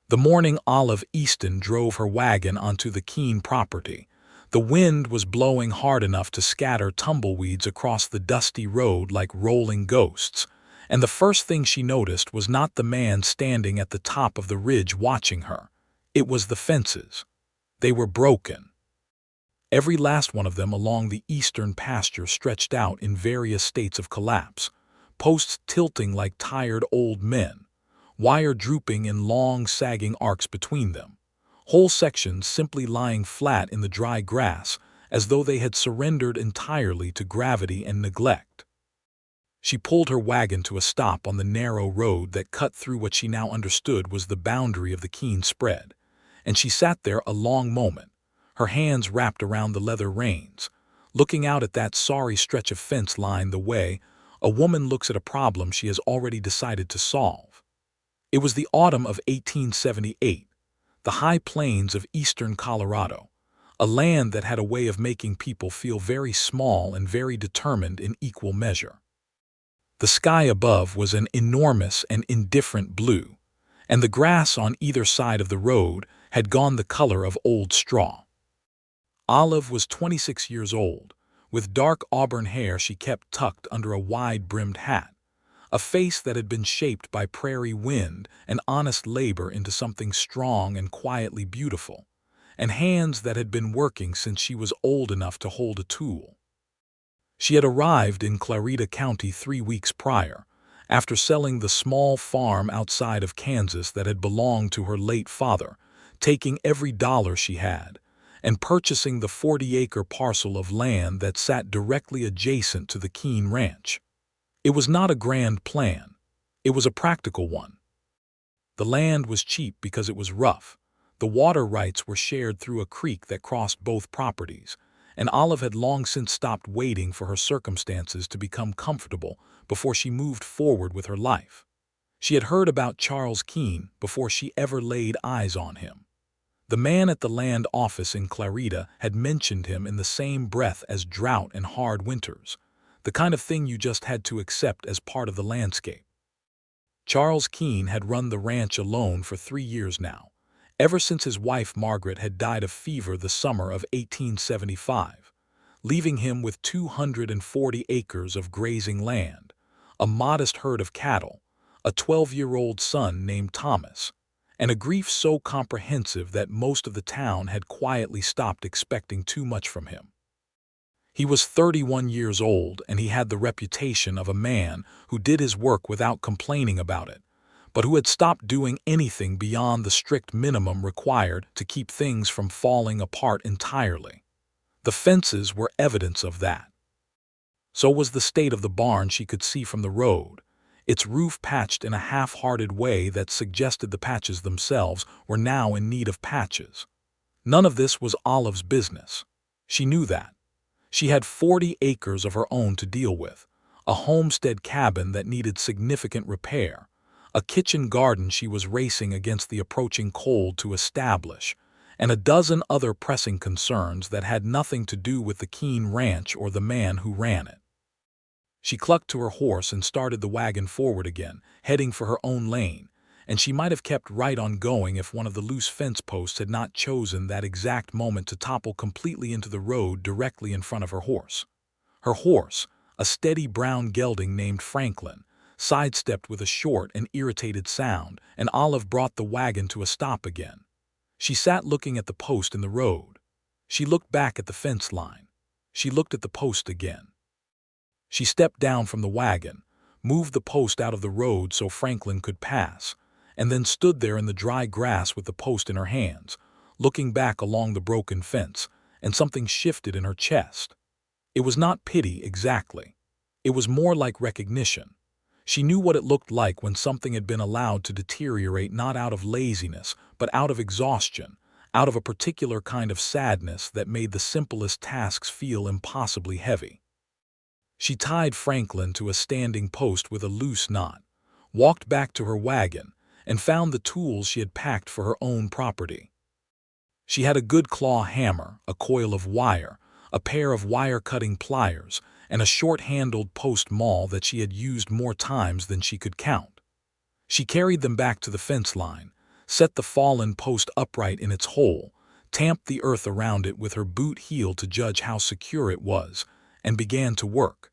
The morning Olive Easton drove her wagon onto the Keene property. The wind was blowing hard enough to scatter tumbleweeds across the dusty road like rolling ghosts, and the first thing she noticed was not the man standing at the top of the ridge watching her. It was the fences. They were broken. Every last one of them along the eastern pasture stretched out in various states of collapse, posts tilting like tired old men, wire drooping in long, sagging arcs between them, whole sections simply lying flat in the dry grass as though they had surrendered entirely to gravity and neglect. She pulled her wagon to a stop on the narrow road that cut through what she now understood was the boundary of the Keene spread, and she sat there a long moment, her hands wrapped around the leather reins, looking out at that sorry stretch of fence line the way a woman looks at a problem she has already decided to solve. It was the autumn of 1878, the high plains of eastern Colorado, a land that had a way of making people feel very small and very determined in equal measure. The sky above was an enormous and indifferent blue, and the grass on either side of the road had gone the color of old straw. Olive was 26 years old, with dark auburn hair she kept tucked under a wide-brimmed hat, a face that had been shaped by prairie wind and honest labor into something strong and quietly beautiful, and hands that had been working since she was old enough to hold a tool. She had arrived in Clarita County 3 weeks prior, after selling the small farm outside of Kansas that had belonged to her late father, taking every dollar she had, and purchasing the 40-acre parcel of land that sat directly adjacent to the Keene Ranch. It was not a grand plan. It was a practical one. The land was cheap because it was rough. The water rights were shared through a creek that crossed both properties, and Olive had long since stopped waiting for her circumstances to become comfortable before she moved forward with her life. She had heard about Charles Keene before she ever laid eyes on him. The man at the land office in Clarita had mentioned him in the same breath as drought and hard winters, the kind of thing you just had to accept as part of the landscape. Charles Keene had run the ranch alone for 3 years now, ever since his wife Margaret had died of fever the summer of 1875, leaving him with 240 acres of grazing land, a modest herd of cattle, a 12-year-old son named Thomas, and a grief so comprehensive that most of the town had quietly stopped expecting too much from him. He was 31 years old, and he had the reputation of a man who did his work without complaining about it, but who had stopped doing anything beyond the strict minimum required to keep things from falling apart entirely. The fences were evidence of that. So was the state of the barn she could see from the road, its roof patched in a half-hearted way that suggested the patches themselves were now in need of patches. None of this was Olive's business. She knew that. She had 40 acres of her own to deal with, a homestead cabin that needed significant repair, a kitchen garden she was racing against the approaching cold to establish, and a dozen other pressing concerns that had nothing to do with the Keene Ranch or the man who ran it. She clucked to her horse and started the wagon forward again, heading for her own lane, and she might have kept right on going if one of the loose fence posts had not chosen that exact moment to topple completely into the road directly in front of her horse. Her horse, a steady brown gelding named Franklin, sidestepped with a short and irritated sound, and Olive brought the wagon to a stop again. She sat looking at the post in the road. She looked back at the fence line. She looked at the post again. She stepped down from the wagon, moved the post out of the road so Franklin could pass, and then stood there in the dry grass with the post in her hands, looking back along the broken fence, and something shifted in her chest. It was not pity exactly. It was more like recognition. She knew what it looked like when something had been allowed to deteriorate not out of laziness, but out of exhaustion, out of a particular kind of sadness that made the simplest tasks feel impossibly heavy. She tied Franklin to a standing post with a loose knot, walked back to her wagon, and found the tools she had packed for her own property. She had a good claw hammer, a coil of wire, a pair of wire-cutting pliers, and a short-handled post maul that she had used more times than she could count. She carried them back to the fence line, set the fallen post upright in its hole, tamped the earth around it with her boot heel to judge how secure it was, and began to work.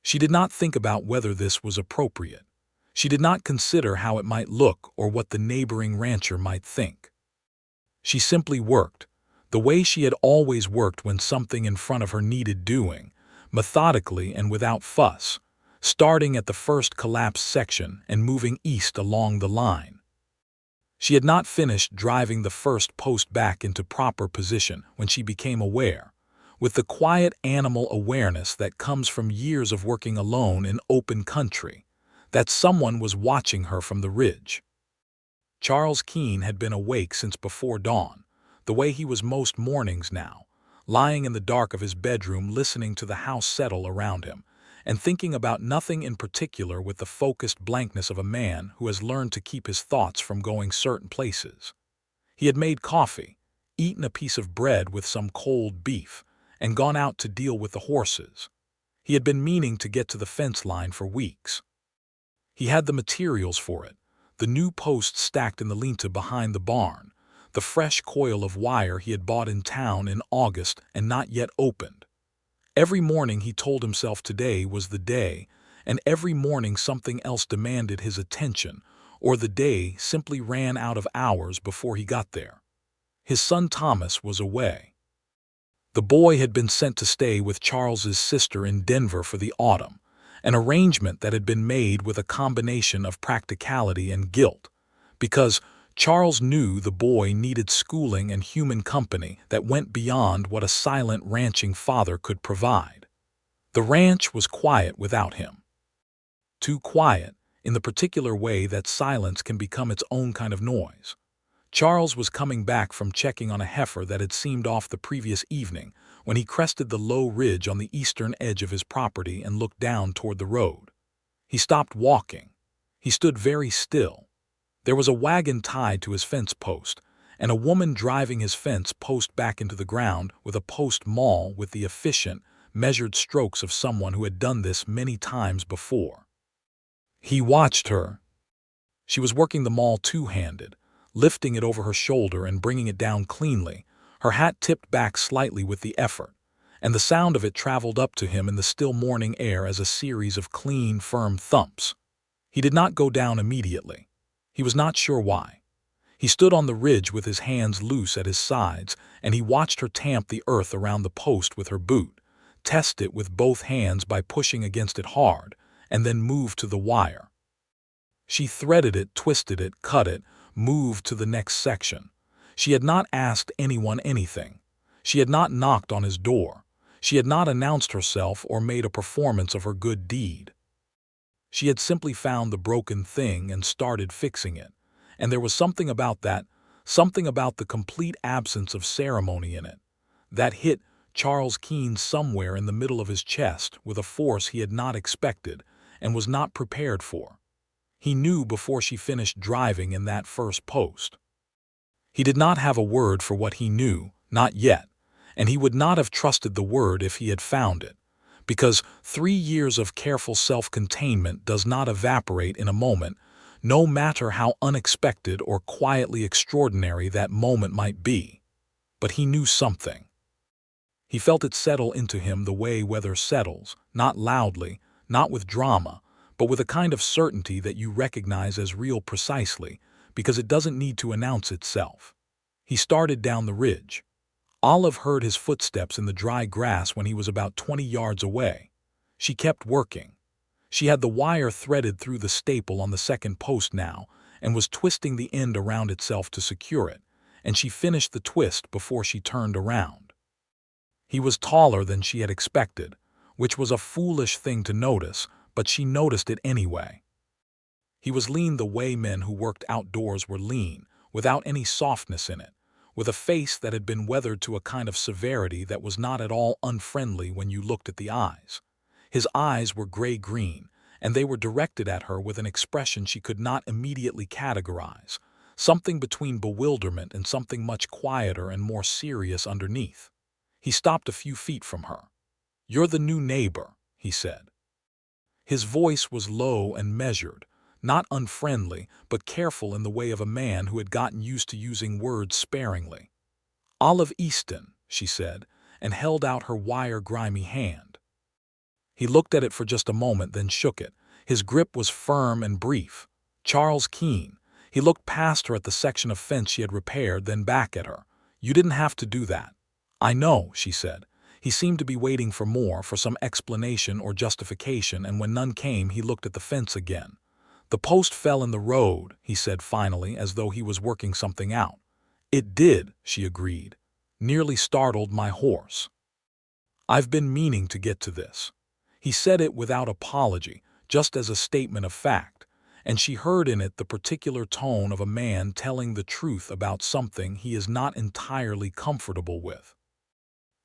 She did not think about whether this was appropriate. She did not consider how it might look or what the neighboring rancher might think. She simply worked, the way she had always worked when something in front of her needed doing, methodically and without fuss, starting at the first collapsed section and moving east along the line. She had not finished driving the first post back into proper position when she became aware, with the quiet animal awareness that comes from years of working alone in open country, that someone was watching her from the ridge. Charles Keene had been awake since before dawn, the way he was most mornings now, lying in the dark of his bedroom listening to the house settle around him, and thinking about nothing in particular with the focused blankness of a man who has learned to keep his thoughts from going certain places. He had made coffee, eaten a piece of bread with some cold beef, and gone out to deal with the horses. He had been meaning to get to the fence line for weeks. He had the materials for it, the new posts stacked in the lean-to behind the barn, the fresh coil of wire he had bought in town in August and not yet opened. Every morning he told himself today was the day, and every morning something else demanded his attention, or the day simply ran out of hours before he got there. His son Thomas was away. The boy had been sent to stay with Charles's sister in Denver for the autumn, an arrangement that had been made with a combination of practicality and guilt, because Charles knew the boy needed schooling and human company that went beyond what a silent ranching father could provide. The ranch was quiet without him. Too quiet, in the particular way that silence can become its own kind of noise. Charles was coming back from checking on a heifer that had seemed off the previous evening when he crested the low ridge on the eastern edge of his property and looked down toward the road. He stopped walking. He stood very still. There was a wagon tied to his fence post, and a woman driving his fence post back into the ground with a post maul with the efficient, measured strokes of someone who had done this many times before. He watched her. She was working the maul two-handed, lifting it over her shoulder and bringing it down cleanly, her hat tipped back slightly with the effort, and the sound of it traveled up to him in the still morning air as a series of clean, firm thumps. He did not go down immediately. He was not sure why. He stood on the ridge with his hands loose at his sides, and he watched her tamp the earth around the post with her boot, test it with both hands by pushing against it hard, and then move to the wire. She threaded it, twisted it, cut it, moved to the next section. She had not asked anyone anything. She had not knocked on his door. She had not announced herself or made a performance of her good deed. She had simply found the broken thing and started fixing it, and there was something about that, something about the complete absence of ceremony in it, that hit Charles Keene somewhere in the middle of his chest with a force he had not expected and was not prepared for. He knew before she finished driving in that first post. He did not have a word for what he knew, not yet, and he would not have trusted the word if he had found it, because 3 years of careful self-containment does not evaporate in a moment, no matter how unexpected or quietly extraordinary that moment might be. But he knew something. He felt it settle into him the way weather settles, not loudly, not with drama, but with a kind of certainty that you recognize as real precisely, because it doesn't need to announce itself. He started down the ridge. Olive heard his footsteps in the dry grass when he was about 20 yards away. She kept working. She had the wire threaded through the staple on the second post now and was twisting the end around itself to secure it, and she finished the twist before she turned around. He was taller than she had expected, which was a foolish thing to notice, but she noticed it anyway. He was lean the way men who worked outdoors were lean, without any softness in it, with a face that had been weathered to a kind of severity that was not at all unfriendly when you looked at the eyes. His eyes were gray-green, and they were directed at her with an expression she could not immediately categorize, something between bewilderment and something much quieter and more serious underneath. He stopped a few feet from her. "You're the new neighbor," he said. His voice was low and measured, not unfriendly, but careful in the way of a man who had gotten used to using words sparingly. "Olive Easton," she said, and held out her wire-grimy hand. He looked at it for just a moment, then shook it. His grip was firm and brief. "Charles Keene." He looked past her at the section of fence she had repaired, then back at her. "You didn't have to do that." "I know," she said. He seemed to be waiting for more, for some explanation or justification, and when none came, he looked at the fence again. "The post fell in the road," he said finally, as though he was working something out. "It did," she agreed. "Nearly startled my horse." "I've been meaning to get to this." He said it without apology, just as a statement of fact, and she heard in it the particular tone of a man telling the truth about something he is not entirely comfortable with.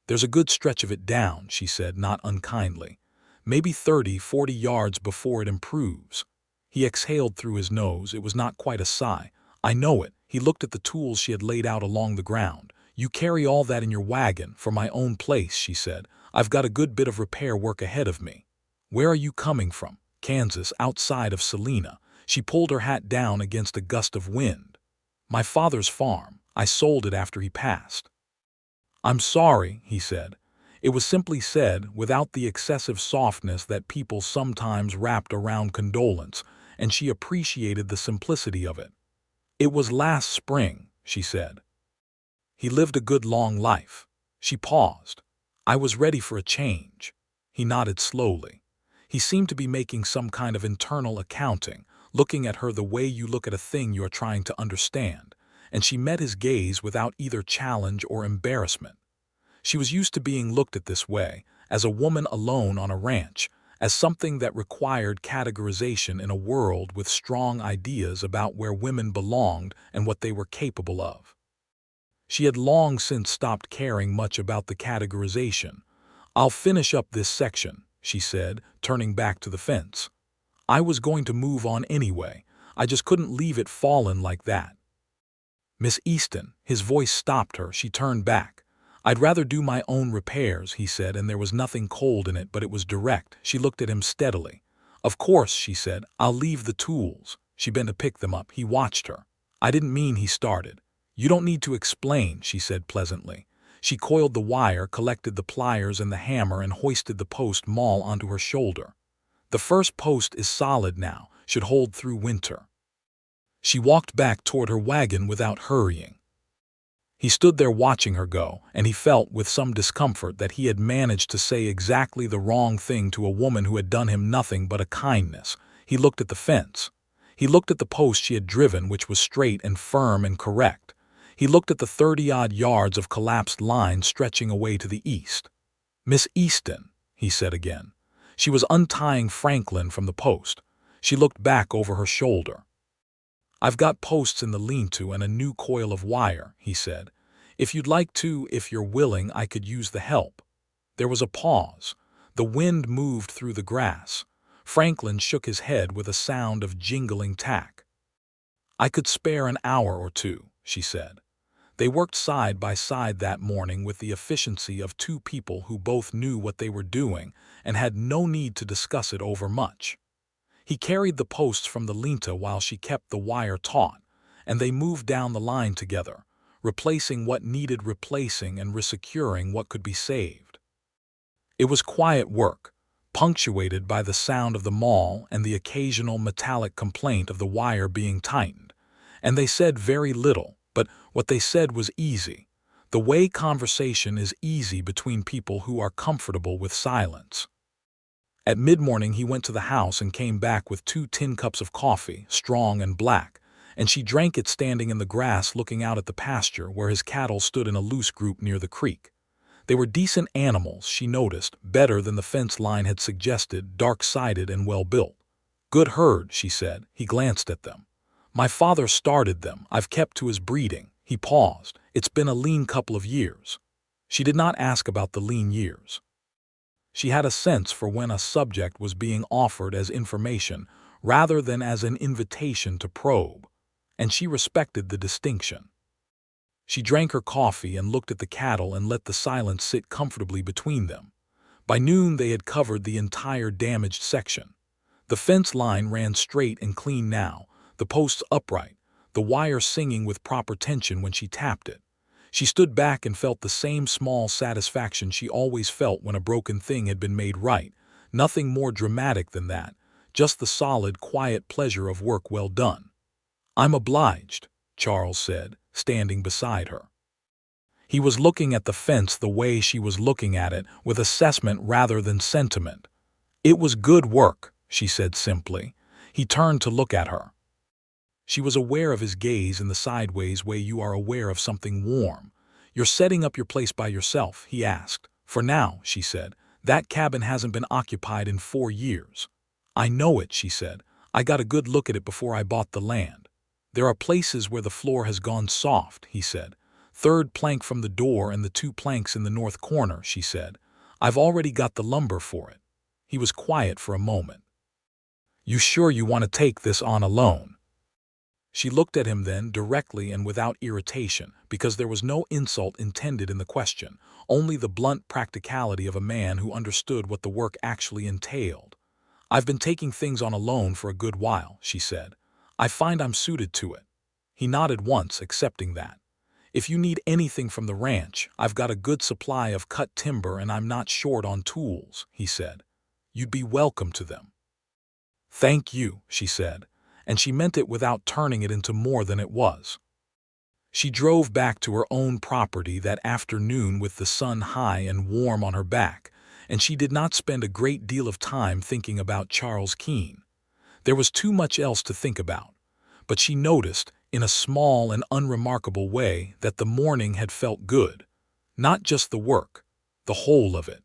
"There's a good stretch of it down," she said, not unkindly. "Maybe 30–40 yards before it improves." He exhaled through his nose. It was not quite a sigh. "I know it." He looked at the tools she had laid out along the ground. "You carry all that in your wagon for my own place," she said. "I've got a good bit of repair work ahead of me." "Where are you coming from?" "Kansas, outside of Salina." She pulled her hat down against a gust of wind. "My father's farm. I sold it after he passed." "I'm sorry," he said. It was simply said, without the excessive softness that people sometimes wrapped around condolence, and she appreciated the simplicity of it. "It was last spring," she said. "He lived a good long life." She paused. "I was ready for a change." He nodded slowly. He seemed to be making some kind of internal accounting, looking at her the way you look at a thing you are trying to understand, and she met his gaze without either challenge or embarrassment. She was used to being looked at this way, as a woman alone on a ranch, as something that required categorization in a world with strong ideas about where women belonged and what they were capable of. She had long since stopped caring much about the categorization. "I'll finish up this section," she said, turning back to the fence. "I was going to move on anyway. I just couldn't leave it fallen like that." "Miss Easton," his voice stopped her. She turned back. "I'd rather do my own repairs," he said, and there was nothing cold in it, but it was direct. She looked at him steadily. "Of course," she said. "I'll leave the tools." She bent to pick them up. He watched her. "I didn't mean," he started. "You don't need to explain," she said pleasantly. She coiled the wire, collected the pliers and the hammer, and hoisted the post maul onto her shoulder. "The first post is solid now, should hold through winter." She walked back toward her wagon without hurrying. He stood there watching her go, and he felt with some discomfort that he had managed to say exactly the wrong thing to a woman who had done him nothing but a kindness. He looked at the fence. He looked at the post she had driven, which was straight and firm and correct. He looked at the 30-odd yards of collapsed line stretching away to the east. "Miss Easton," he said again. She was untying Franklin from the post. She looked back over her shoulder. "I've got posts in the lean-to and a new coil of wire," he said. "If you'd like to, if you're willing, I could use the help." There was a pause. The wind moved through the grass. Franklin shook his head with a sound of jingling tack. "I could spare an hour or two," she said. They worked side by side that morning with the efficiency of two people who both knew what they were doing and had no need to discuss it over much. He carried the posts from the linta while she kept the wire taut, and they moved down the line together, replacing what needed replacing and resecuring what could be saved. It was quiet work, punctuated by the sound of the maul and the occasional metallic complaint of the wire being tightened, and they said very little, but what they said was easy, the way conversation is easy between people who are comfortable with silence. At mid-morning he went to the house and came back with 2 tin cups of coffee, strong and black, and she drank it standing in the grass looking out at the pasture where his cattle stood in a loose group near the creek. They were decent animals, she noticed, better than the fence line had suggested, dark-sided and well-built. "Good herd," she said. He glanced at them. "My father started them. I've kept to his breeding." He paused. "It's been a lean couple of years." She did not ask about the lean years. She had a sense for when a subject was being offered as information rather than as an invitation to probe, and she respected the distinction. She drank her coffee and looked at the cattle and let the silence sit comfortably between them. By noon they had covered the entire damaged section. The fence line ran straight and clean now, the posts upright, the wire singing with proper tension when she tapped it. She stood back and felt the same small satisfaction she always felt when a broken thing had been made right, nothing more dramatic than that, just the solid, quiet pleasure of work well done. "I'm obliged," Charles said, standing beside her. He was looking at the fence the way she was looking at it, with assessment rather than sentiment. "It was good work," she said simply. He turned to look at her. She was aware of his gaze in the sideways way you are aware of something warm. "You're setting up your place by yourself?" he asked. "For now," she said. "That cabin hasn't been occupied in 4 years." "I know it," she said. "I got a good look at it before I bought the land." "There are places where the floor has gone soft," he said. "Third plank from the door and the 2 planks in the north corner," she said. "I've already got the lumber for it." He was quiet for a moment. "You sure you want to take this on alone?" She looked at him then, directly and without irritation, because there was no insult intended in the question, only the blunt practicality of a man who understood what the work actually entailed. "I've been taking things on alone for a good while," she said. "I find I'm suited to it." He nodded once, accepting that. "If you need anything from the ranch, I've got a good supply of cut timber and I'm not short on tools," he said. "You'd be welcome to them." "Thank you," she said, and she meant it without turning it into more than it was. She drove back to her own property that afternoon with the sun high and warm on her back, and she did not spend a great deal of time thinking about Charles Keene. There was too much else to think about, but she noticed, in a small and unremarkable way, that the morning had felt good. Not just the work, the whole of it.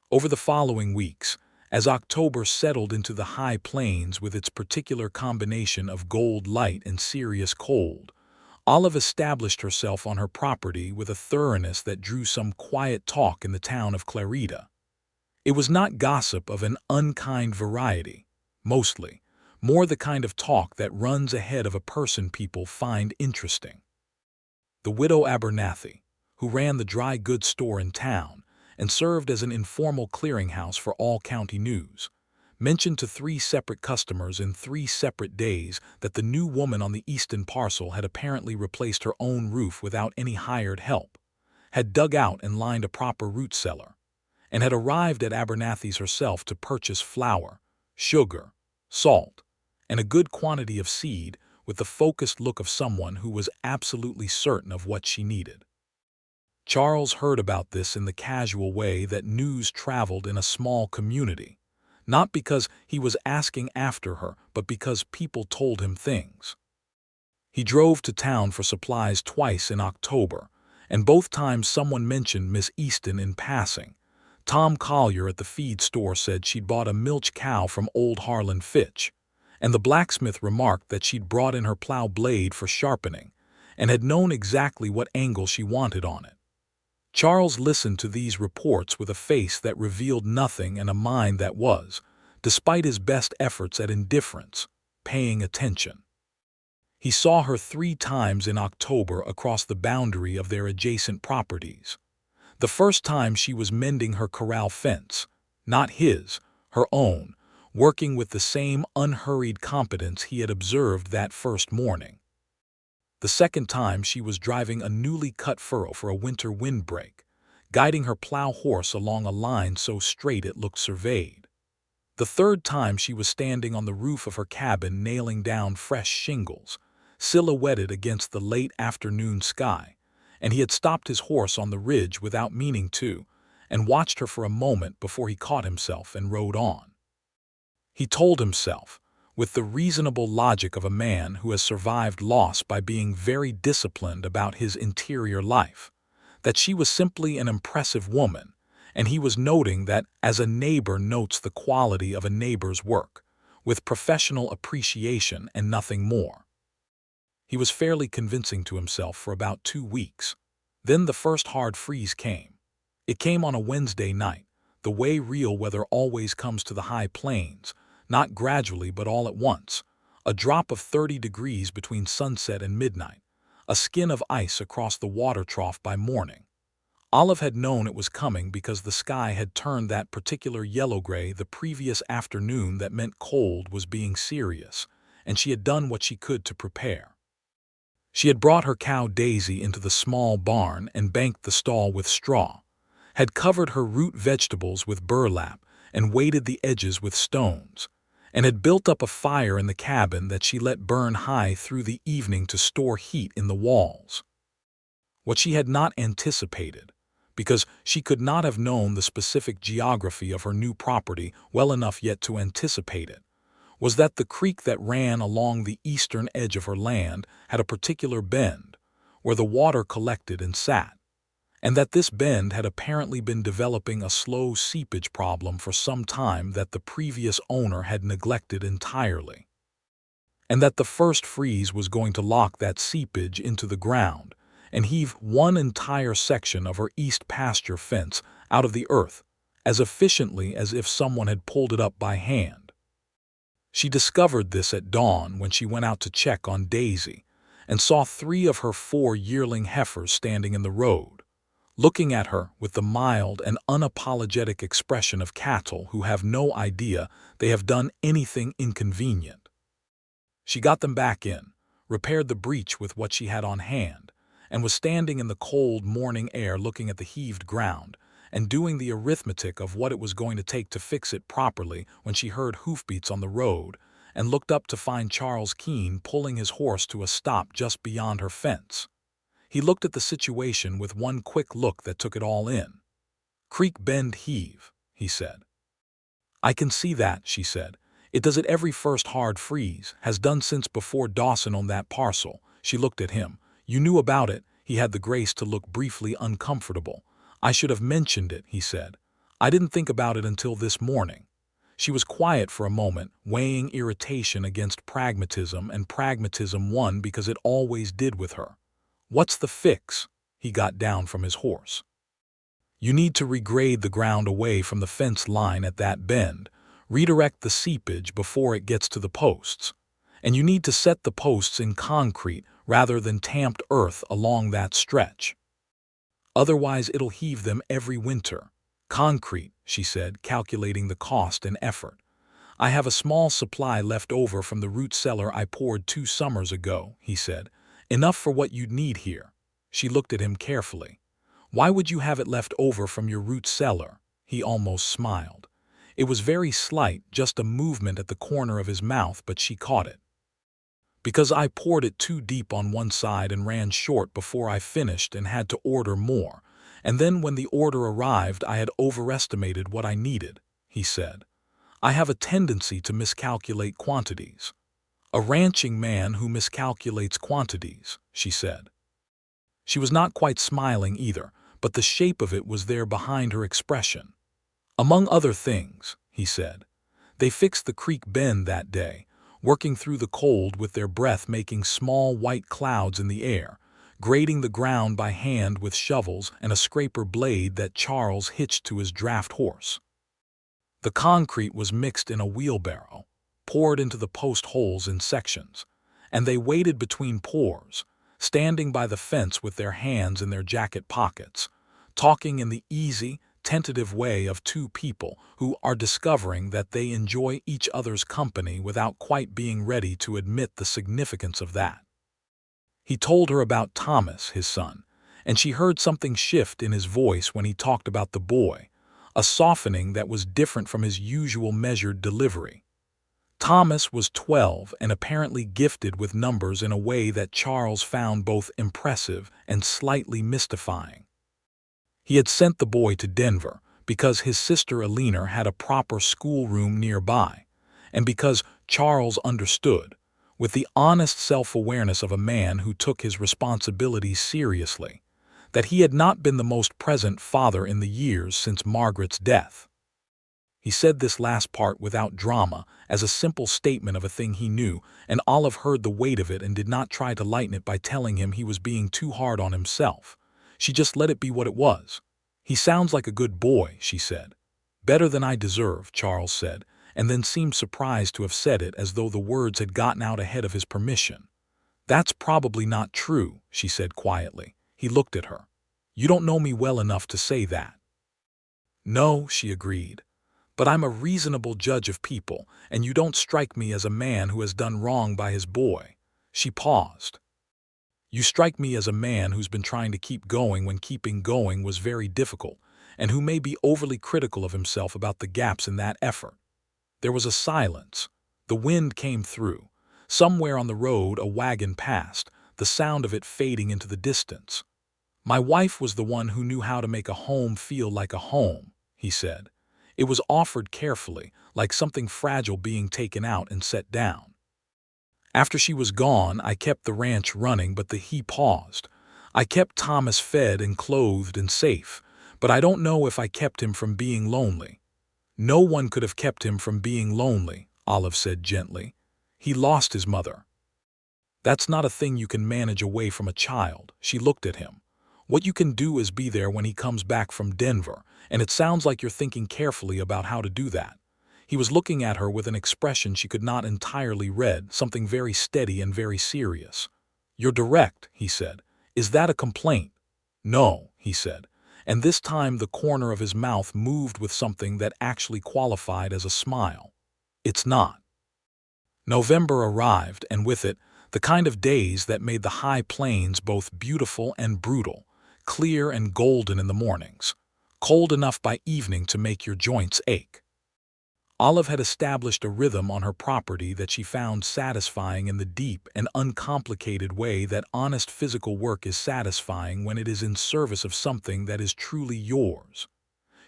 Over the following weeks, as October settled into the high plains with its particular combination of gold light and serious cold, Olive established herself on her property with a thoroughness that drew some quiet talk in the town of Clarita. It was not gossip of an unkind variety, mostly, more the kind of talk that runs ahead of a person people find interesting. The widow Abernathy, who ran the dry goods store in town and served as an informal clearinghouse for all county news, mentioned to 3 separate customers in 3 separate days that the new woman on the Easton parcel had apparently replaced her own roof without any hired help, had dug out and lined a proper root cellar, and had arrived at Abernathy's herself to purchase flour, sugar, salt, and a good quantity of seed with the focused look of someone who was absolutely certain of what she needed. Charles heard about this in the casual way that news traveled in a small community, not because he was asking after her, but because people told him things. He drove to town for supplies twice in October, and both times someone mentioned Miss Easton in passing. Tom Collier at the feed store said she'd bought a milch cow from old Harlan Fitch, and the blacksmith remarked that she'd brought in her plow blade for sharpening, and had known exactly what angle she wanted on it. Charles listened to these reports with a face that revealed nothing and a mind that was, despite his best efforts at indifference, paying attention. He saw her 3 times in October across the boundary of their adjacent properties. The first time she was mending her corral fence, not his, her own, working with the same unhurried competence he had observed that first morning. The second time she was driving a newly cut furrow for a winter windbreak, guiding her plow horse along a line so straight it looked surveyed. The third time she was standing on the roof of her cabin nailing down fresh shingles, silhouetted against the late afternoon sky, and he had stopped his horse on the ridge without meaning to, and watched her for a moment before he caught himself and rode on. He told himself, with the reasonable logic of a man who has survived loss by being very disciplined about his interior life, that she was simply an impressive woman, and he was noting that as a neighbor notes the quality of a neighbor's work, with professional appreciation and nothing more. He was fairly convincing to himself for about 2 weeks. Then the first hard freeze came. It came on a Wednesday night, the way real weather always comes to the high plains, not gradually but all at once, a drop of 30 degrees between sunset and midnight, a skin of ice across the water trough by morning. Olive had known it was coming because the sky had turned that particular yellow-gray the previous afternoon. That meant cold was being serious, and she had done what she could to prepare. She had brought her cow Daisy into the small barn and banked the stall with straw, had covered her root vegetables with burlap and weighted the edges with stones, and had built up a fire in the cabin that she let burn high through the evening to store heat in the walls. What she had not anticipated, because she could not have known the specific geography of her new property well enough yet to anticipate it, was that the creek that ran along the eastern edge of her land had a particular bend where the water collected and sat, and that this bend had apparently been developing a slow seepage problem for some time that the previous owner had neglected entirely, and that the first freeze was going to lock that seepage into the ground and heave one entire section of her east pasture fence out of the earth as efficiently as if someone had pulled it up by hand. She discovered this at dawn when she went out to check on Daisy and saw 3 of her 4 yearling heifers standing in the road, looking at her with the mild and unapologetic expression of cattle who have no idea they have done anything inconvenient. She got them back in, repaired the breach with what she had on hand, and was standing in the cold morning air looking at the heaved ground and doing the arithmetic of what it was going to take to fix it properly when she heard hoofbeats on the road and looked up to find Charles Keene pulling his horse to a stop just beyond her fence. He looked at the situation with one quick look that took it all in. "Creek bend heave," he said. "I can see that," she said. "It does it every first hard freeze, has done since before Dawson owned that parcel." She looked at him. "You knew about it." He had the grace to look briefly uncomfortable. "I should have mentioned it," he said. "I didn't think about it until this morning." She was quiet for a moment, weighing irritation against pragmatism, and pragmatism won because it always did with her. "What's the fix?" He got down from his horse. "You need to regrade the ground away from the fence line at that bend, redirect the seepage before it gets to the posts, and you need to set the posts in concrete rather than tamped earth along that stretch. Otherwise it'll heave them every winter." "Concrete," she said, calculating the cost and effort. "I have a small supply left over from the root cellar I poured 2 summers ago," he said. "Enough for what you'd need here." She looked at him carefully. "Why would you have it left over from your root cellar?" He almost smiled. It was very slight, just a movement at the corner of his mouth, but she caught it. "Because I poured it too deep on one side and ran short before I finished and had to order more, and then when the order arrived I had overestimated what I needed," he said. "I have a tendency to miscalculate quantities." "A ranching man who miscalculates quantities," she said. She was not quite smiling either, but the shape of it was there behind her expression. "Among other things," he said. "They fixed the creek bend that day, working through the cold with their breath, making small white clouds in the air, grading the ground by hand with shovels and a scraper blade that Charles hitched to his draft horse. The concrete was mixed in a wheelbarrow, poured into the post holes in sections, and they waited between pours, standing by the fence with their hands in their jacket pockets, talking in the easy, tentative way of 2 people who are discovering that they enjoy each other's company without quite being ready to admit the significance of that. He told her about Thomas, his son, and she heard something shift in his voice when he talked about the boy, a softening that was different from his usual measured delivery. Thomas was 12 and apparently gifted with numbers in a way that Charles found both impressive and slightly mystifying. He had sent the boy to Denver because his sister Alina had a proper schoolroom nearby, and because Charles understood, with the honest self-awareness of a man who took his responsibilities seriously, that he had not been the most present father in the years since Margaret's death. He said this last part without drama, as a simple statement of a thing he knew, and Olive heard the weight of it and did not try to lighten it by telling him he was being too hard on himself. She just let it be what it was. "He sounds like a good boy," she said. "Better than I deserve," Charles said, and then seemed surprised to have said it as though the words had gotten out ahead of his permission. "That's probably not true," she said quietly. He looked at her. You don't know me well enough to say that. No, she agreed. But I'm a reasonable judge of people, and you don't strike me as a man who has done wrong by his boy. She paused. You strike me as a man who's been trying to keep going when keeping going was very difficult, and who may be overly critical of himself about the gaps in that effort. There was a silence. The wind came through. Somewhere on the road a wagon passed, the sound of it fading into the distance. My wife was the one who knew how to make a home feel like a home, he said. It was offered carefully, like something fragile being taken out and set down. After she was gone, I kept the ranch running, but he paused. I kept Thomas fed and clothed and safe, but I don't know if I kept him from being lonely. No one could have kept him from being lonely, Olive said gently. He lost his mother. That's not a thing you can manage away from a child. She looked at him. What you can do is be there when he comes back from Denver, and it sounds like you're thinking carefully about how to do that. He was looking at her with an expression she could not entirely read, something very steady and very serious. You're direct, he said. Is that a complaint? No, he said. And this time the corner of his mouth moved with something that actually qualified as a smile. It's not. November arrived, and with it, the kind of days that made the high plains both beautiful and brutal, clear and golden in the mornings, cold enough by evening to make your joints ache. Olive had established a rhythm on her property that she found satisfying in the deep and uncomplicated way that honest physical work is satisfying when it is in service of something that is truly yours.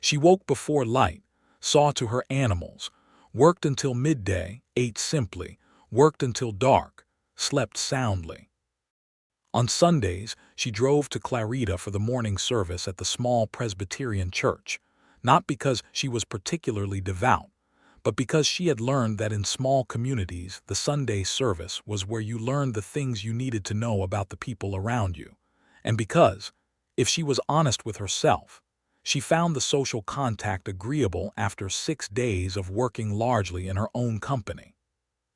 She woke before light, saw to her animals, worked until midday, ate simply, worked until dark, slept soundly. On Sundays, she drove to Clarita for the morning service at the small Presbyterian church, not because she was particularly devout, but because she had learned that in small communities the Sunday service was where you learned the things you needed to know about the people around you, and because, if she was honest with herself, she found the social contact agreeable after 6 days of working largely in her own company.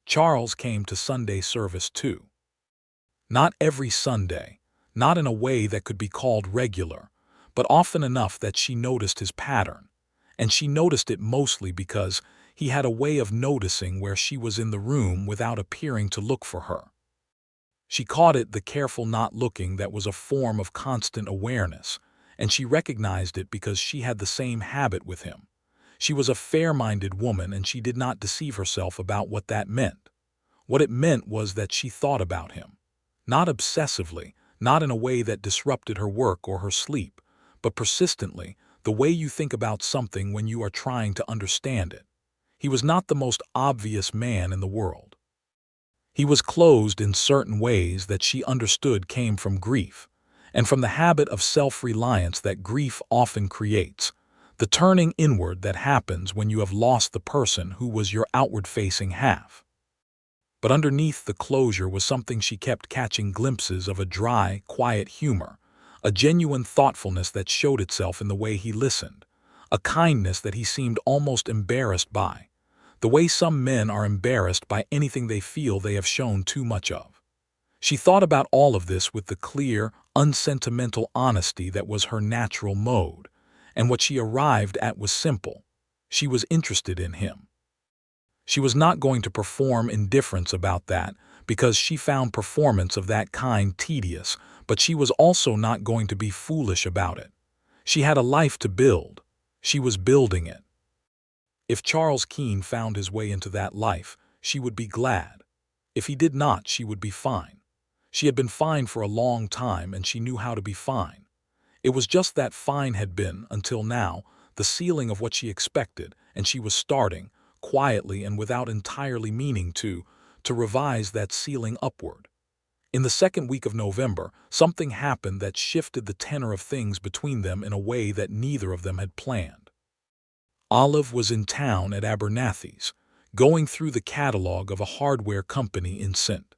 Charles came to Sunday service too. Not every Sunday, not in a way that could be called regular, but often enough that she noticed his pattern, and she noticed it mostly because he had a way of noticing where she was in the room without appearing to look for her. She caught it the careful not looking that was a form of constant awareness, and she recognized it because she had the same habit with him. She was a fair-minded woman, and she did not deceive herself about what that meant. What it meant was that she thought about him. Not obsessively, not in a way that disrupted her work or her sleep, but persistently, the way you think about something when you are trying to understand it. He was not the most obvious man in the world. He was closed in certain ways that she understood came from grief, and from the habit of self-reliance that grief often creates, the turning inward that happens when you have lost the person who was your outward-facing half. But underneath the closure was something she kept catching glimpses of: a dry, quiet humor, a genuine thoughtfulness that showed itself in the way he listened, a kindness that he seemed almost embarrassed by, the way some men are embarrassed by anything they feel they have shown too much of. She thought about all of this with the clear, unsentimental honesty that was her natural mode, and what she arrived at was simple. She was interested in him. She was not going to perform indifference about that, because she found performance of that kind tedious, but she was also not going to be foolish about it. She had a life to build. She was building it. If Charles Keene found his way into that life, she would be glad. If he did not, she would be fine. She had been fine for a long time, and she knew how to be fine. It was just that fine had been, until now, the ceiling of what she expected, and she was starting, quietly and without entirely meaning to revise that ceiling upward. In the second week of November, something happened that shifted the tenor of things between them in a way that neither of them had planned. Olive was in town at Abernathy's, going through the catalog of a hardware company in St.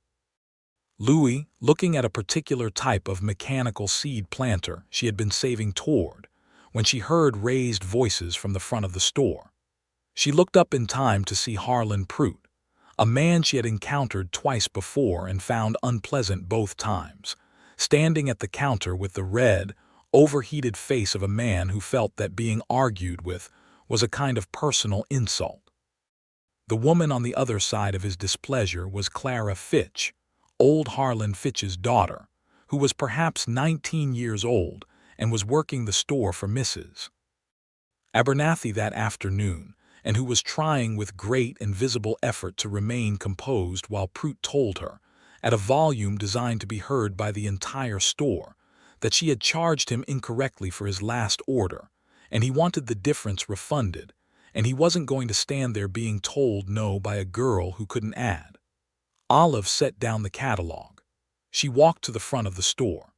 Louis, looking at a particular type of mechanical seed planter she had been saving toward, when she heard raised voices from the front of the store. She looked up in time to see Harlan Pruitt, a man she had encountered twice before and found unpleasant both times, standing at the counter with the red, overheated face of a man who felt that being argued with was a kind of personal insult. The woman on the other side of his displeasure was Clara Fitch, old Harlan Fitch's daughter, who was perhaps 19 years old and was working the store for Mrs. Abernathy that afternoon, and who was trying with great and visible effort to remain composed while Prout told her, at a volume designed to be heard by the entire store, that she had charged him incorrectly for his last order, and he wanted the difference refunded, and he wasn't going to stand there being told no by a girl who couldn't add. Olive set down the catalog. She walked to the front of the store.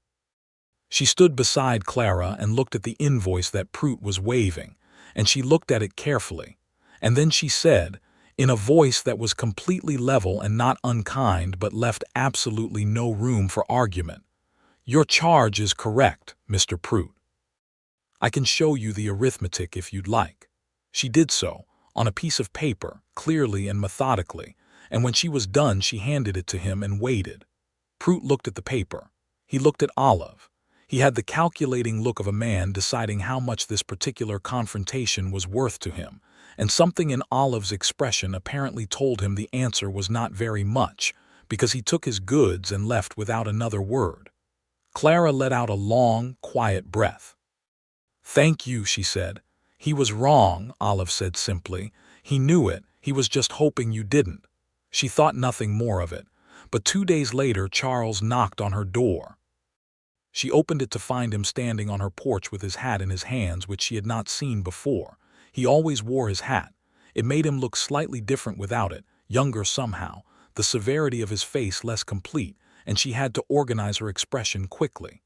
She stood beside Clara and looked at the invoice that Prout was waving, and she looked at it carefully, and then she said, in a voice that was completely level and not unkind but left absolutely no room for argument, "Your charge is correct, Mr. Prout. I can show you the arithmetic if you'd like." She did so, on a piece of paper, clearly and methodically, and when she was done she handed it to him and waited. Prout looked at the paper. He looked at Olive. He had the calculating look of a man deciding how much this particular confrontation was worth to him, and something in Olive's expression apparently told him the answer was not very much, because he took his goods and left without another word. Clara let out a long, quiet breath. "Thank you," she said. "He was wrong," Olive said simply. "He knew it. He was just hoping you didn't." She thought nothing more of it, but 2 days later Charles knocked on her door. She opened it to find him standing on her porch with his hat in his hands, which she had not seen before. He always wore his hat. It made him look slightly different without it, younger somehow, the severity of his face less complete, and she had to organize her expression quickly.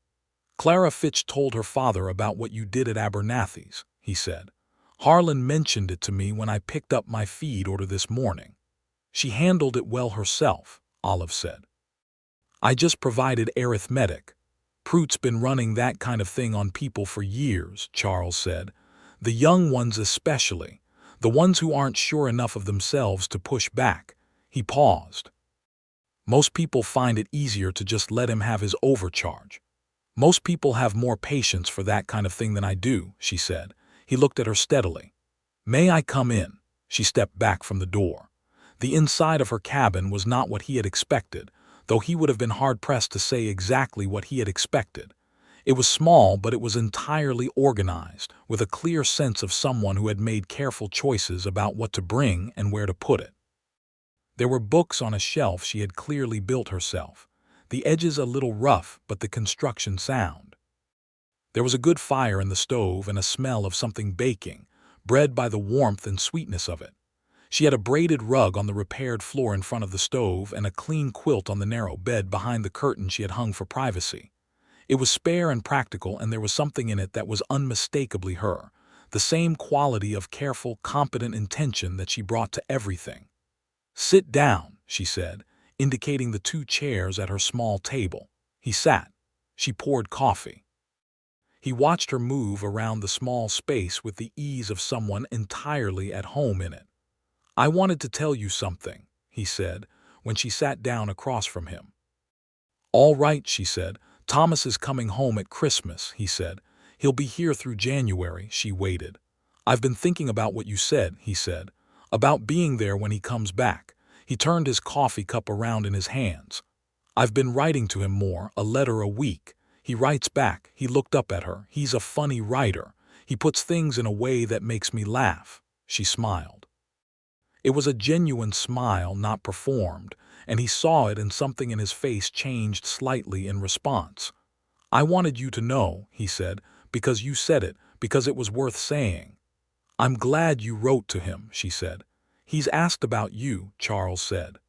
"Clara Fitch told her father about what you did at Abernathy's," he said. "Harlan mentioned it to me when I picked up my feed order this morning." "She handled it well herself," Olive said. "I just provided arithmetic. Prout's been running that kind of thing on people for years," Charles said. "The young ones especially, the ones who aren't sure enough of themselves to push back." He paused. "Most people find it easier to just let him have his overcharge. Most people have more patience for that kind of thing than I do," she said. He looked at her steadily. "May I come in?" She stepped back from the door. The inside of her cabin was not what he had expected, though he would have been hard-pressed to say exactly what he had expected. It was small, but it was entirely organized, with a clear sense of someone who had made careful choices about what to bring and where to put it. There were books on a shelf she had clearly built herself, the edges a little rough but the construction sound. There was a good fire in the stove and a smell of something baking, bred by the warmth and sweetness of it. She had a braided rug on the repaired floor in front of the stove and a clean quilt on the narrow bed behind the curtain she had hung for privacy. It was spare and practical, and there was something in it that was unmistakably her, the same quality of careful, competent intention that she brought to everything. "Sit down," she said, indicating the 2 chairs at her small table. He sat. She poured coffee. He watched her move around the small space with the ease of someone entirely at home in it. "I wanted to tell you something," he said, when she sat down across from him. "All right," she said. "Thomas is coming home at Christmas," he said. "He'll be here through January." She waited. "I've been thinking about what you said," he said, "about being there when he comes back." He turned his coffee cup around in his hands. "I've been writing to him more, a letter a week. He writes back." He looked up at her. "He's a funny writer. He puts things in a way that makes me laugh." She smiled. It was a genuine smile, not performed, and he saw it, and something in his face changed slightly in response. "I wanted you to know," he said, "because you said it, because it was worth saying." "I'm glad you wrote to him," she said. "He's asked about you," Charles said.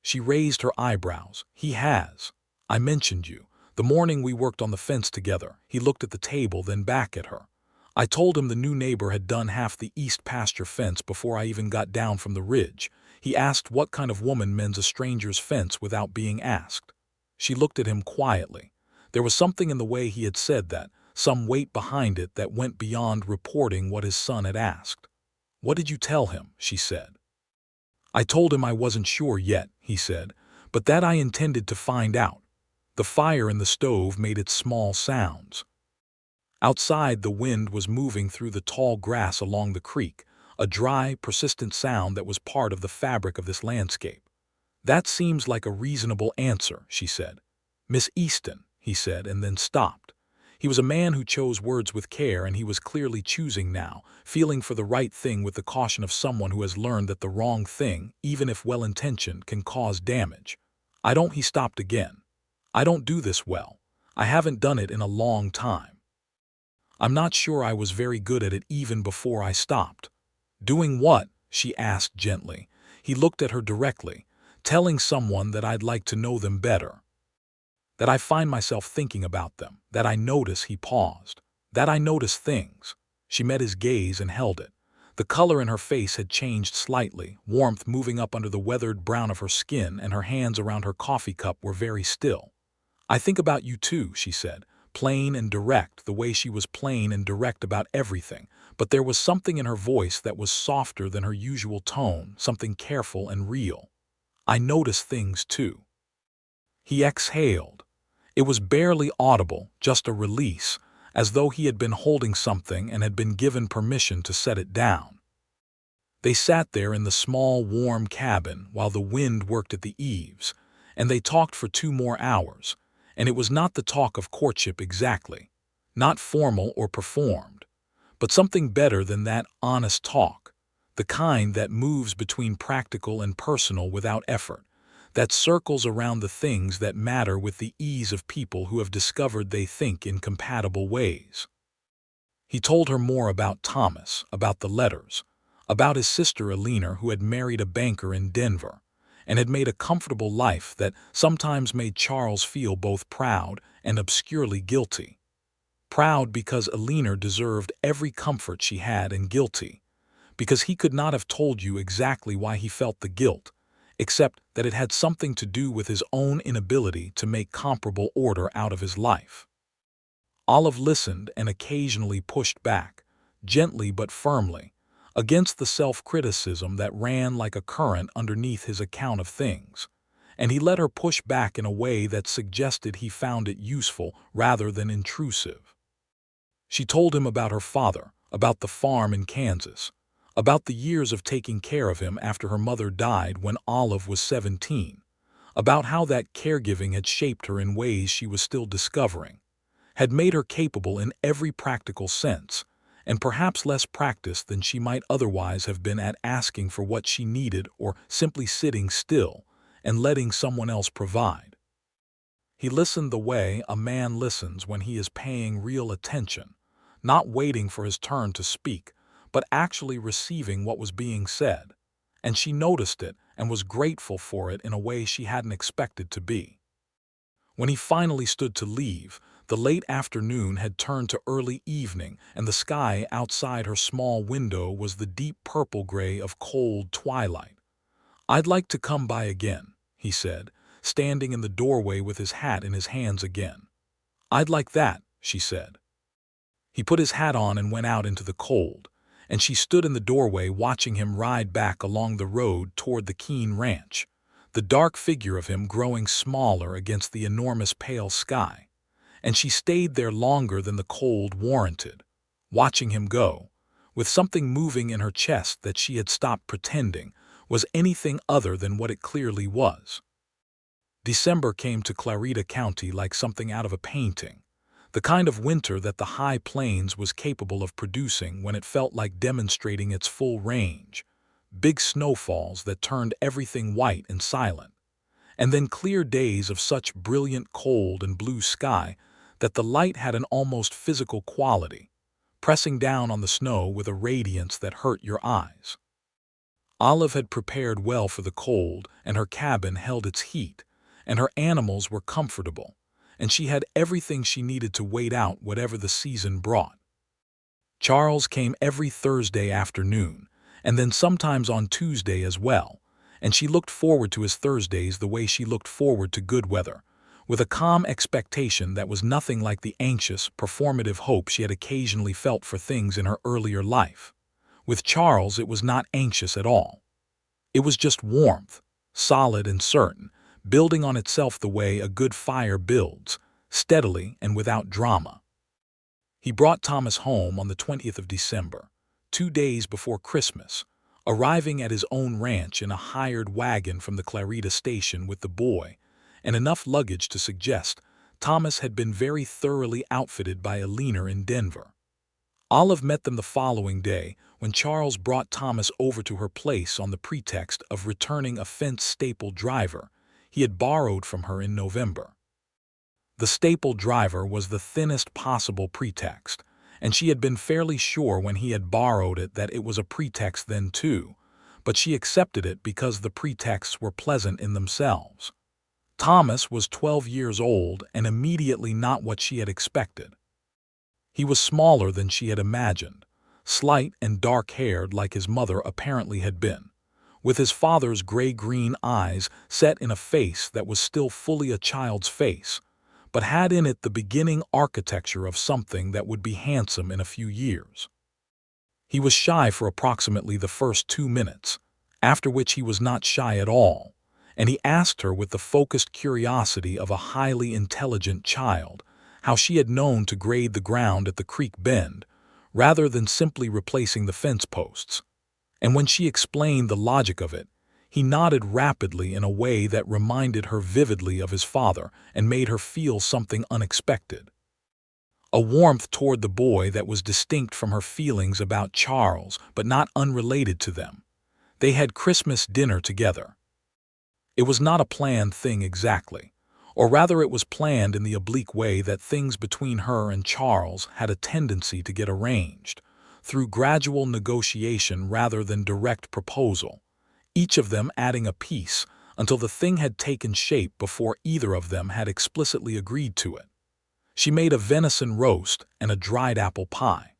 She raised her eyebrows. "He has. I mentioned you. The morning we worked on the fence together." He looked at the table, then back at her. "I told him the new neighbor had done half the east pasture fence before I even got down from the ridge. He asked what kind of woman mends a stranger's fence without being asked." She looked at him quietly. There was something in the way he had said that, some weight behind it that went beyond reporting what his son had asked. "What did you tell him?" she said. "I told him I wasn't sure yet," he said, "but that I intended to find out." The fire in the stove made its small sounds. Outside, the wind was moving through the tall grass along the creek, a dry, persistent sound that was part of the fabric of this landscape. "That seems like a reasonable answer," she said. "Miss Easton," he said, and then stopped. He was a man who chose words with care, and he was clearly choosing now, feeling for the right thing with the caution of someone who has learned that the wrong thing, even if well-intentioned, can cause damage. He stopped again. "I don't do this well. I haven't done it in a long time. I'm not sure I was very good at it even before I stopped." "Doing what?" she asked gently. He looked at her directly. "Telling someone that I'd like to know them better. That I find myself thinking about them. That I notice," he paused. "That I notice things." She met his gaze and held it. The color in her face had changed slightly, warmth moving up under the weathered brown of her skin, and her hands around her coffee cup were very still. "I think about you too," she said, plain and direct, the way she was plain and direct about everything, but there was something in her voice that was softer than her usual tone, something careful and real. "I notice things too." He exhaled. It was barely audible, just a release, as though he had been holding something and had been given permission to set it down. They sat there in the small, warm cabin while the wind worked at the eaves, and they talked for 2 more hours, and it was not the talk of courtship exactly, not formal or performed, but something better than that, honest talk, the kind that moves between practical and personal without effort, that circles around the things that matter with the ease of people who have discovered they think in compatible ways. He told her more about Thomas, about the letters, about his sister Alina, who had married a banker in Denver, and had made a comfortable life that sometimes made Charles feel both proud and obscurely guilty. Proud because Alina deserved every comfort she had, and guilty because he could not have told you exactly why he felt the guilt, except that it had something to do with his own inability to make comparable order out of his life. Olive listened and occasionally pushed back, gently but firmly, against the self-criticism that ran like a current underneath his account of things, and he let her push back in a way that suggested he found it useful rather than intrusive. She told him about her father, about the farm in Kansas, about the years of taking care of him after her mother died when Olive was 17, about how that caregiving had shaped her in ways she was still discovering, had made her capable in every practical sense, and perhaps less practiced than she might otherwise have been at asking for what she needed or simply sitting still and letting someone else provide. He listened the way a man listens when he is paying real attention, not waiting for his turn to speak, but actually receiving what was being said, and she noticed it and was grateful for it in a way she hadn't expected to be. When he finally stood to leave, the late afternoon had turned to early evening, and the sky outside her small window was the deep purple-gray of cold twilight. "I'd like to come by again," he said, standing in the doorway with his hat in his hands again. "I'd like that," she said. He put his hat on and went out into the cold, and she stood in the doorway watching him ride back along the road toward the Keene ranch, the dark figure of him growing smaller against the enormous pale sky. And she stayed there longer than the cold warranted, watching him go, with something moving in her chest that she had stopped pretending was anything other than what it clearly was. December came to Clarita County like something out of a painting, the kind of winter that the high plains was capable of producing when it felt like demonstrating its full range, big snowfalls that turned everything white and silent, and then clear days of such brilliant cold and blue sky that the light had an almost physical quality, pressing down on the snow with a radiance that hurt your eyes. Olive had prepared well for the cold, and her cabin held its heat, and her animals were comfortable, and she had everything she needed to wait out whatever the season brought. Charles came every Thursday afternoon, and then sometimes on Tuesday as well, and she looked forward to his Thursdays the way she looked forward to good weather, with a calm expectation that was nothing like the anxious, performative hope she had occasionally felt for things in her earlier life. With Charles it was not anxious at all. It was just warmth, solid and certain, building on itself the way a good fire builds, steadily and without drama. He brought Thomas home on the 20th of December, 2 days before Christmas, arriving at his own ranch in a hired wagon from the Clarita station with the boy, and enough luggage to suggest Thomas had been very thoroughly outfitted by a leaner in Denver. Olive met them the following day when Charles brought Thomas over to her place on the pretext of returning a fence-stapled driver he had borrowed from her in November. The staple driver was the thinnest possible pretext, and she had been fairly sure when he had borrowed it that it was a pretext then too, but she accepted it because the pretexts were pleasant in themselves. Thomas was 12 years old and immediately not what she had expected. He was smaller than she had imagined, slight and dark-haired like his mother apparently had been, with his father's gray-green eyes set in a face that was still fully a child's face, but had in it the beginning architecture of something that would be handsome in a few years. He was shy for approximately the first 2 minutes, after which he was not shy at all, and he asked her with the focused curiosity of a highly intelligent child how she had known to grade the ground at the creek bend, rather than simply replacing the fence posts. And when she explained the logic of it, he nodded rapidly in a way that reminded her vividly of his father and made her feel something unexpected. A warmth toward the boy that was distinct from her feelings about Charles, but not unrelated to them. They had Christmas dinner together. It was not a planned thing exactly, or rather it was planned in the oblique way that things between her and Charles had a tendency to get arranged, through gradual negotiation rather than direct proposal, each of them adding a piece until the thing had taken shape before either of them had explicitly agreed to it. She made a venison roast and a dried apple pie.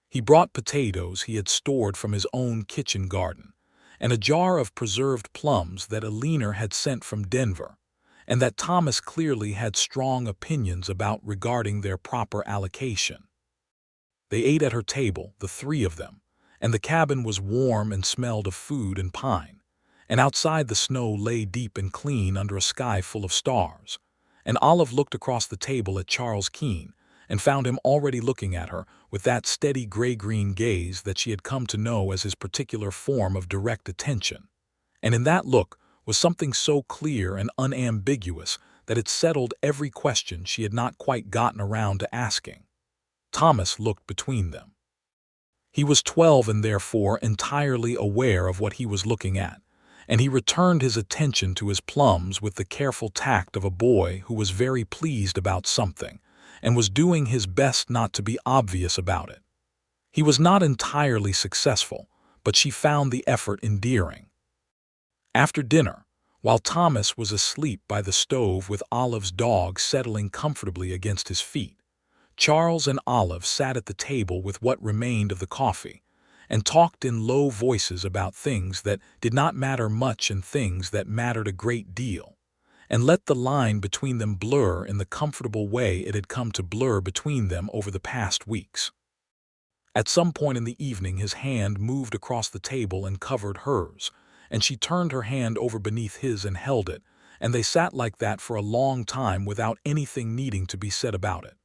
He brought potatoes he had stored from his own kitchen garden, and a jar of preserved plums that a leaner had sent from Denver, and that Thomas clearly had strong opinions about regarding their proper allocation. They ate at her table, the three of them, and the cabin was warm and smelled of food and pine, and outside the snow lay deep and clean under a sky full of stars, and Olive looked across the table at Charles Keene and found him already looking at her with that steady gray-green gaze that she had come to know as his particular form of direct attention, and in that look was something so clear and unambiguous that it settled every question she had not quite gotten around to asking. Thomas looked between them. He was 12 and therefore entirely aware of what he was looking at, and he returned his attention to his plums with the careful tact of a boy who was very pleased about something and was doing his best not to be obvious about it. He was not entirely successful, but she found the effort endearing. After dinner, while Thomas was asleep by the stove with Olive's dog settling comfortably against his feet, Charles and Olive sat at the table with what remained of the coffee, and talked in low voices about things that did not matter much and things that mattered a great deal, and let the line between them blur in the comfortable way it had come to blur between them over the past weeks. At some point in the evening his hand moved across the table and covered hers, and she turned her hand over beneath his and held it, and they sat like that for a long time without anything needing to be said about it.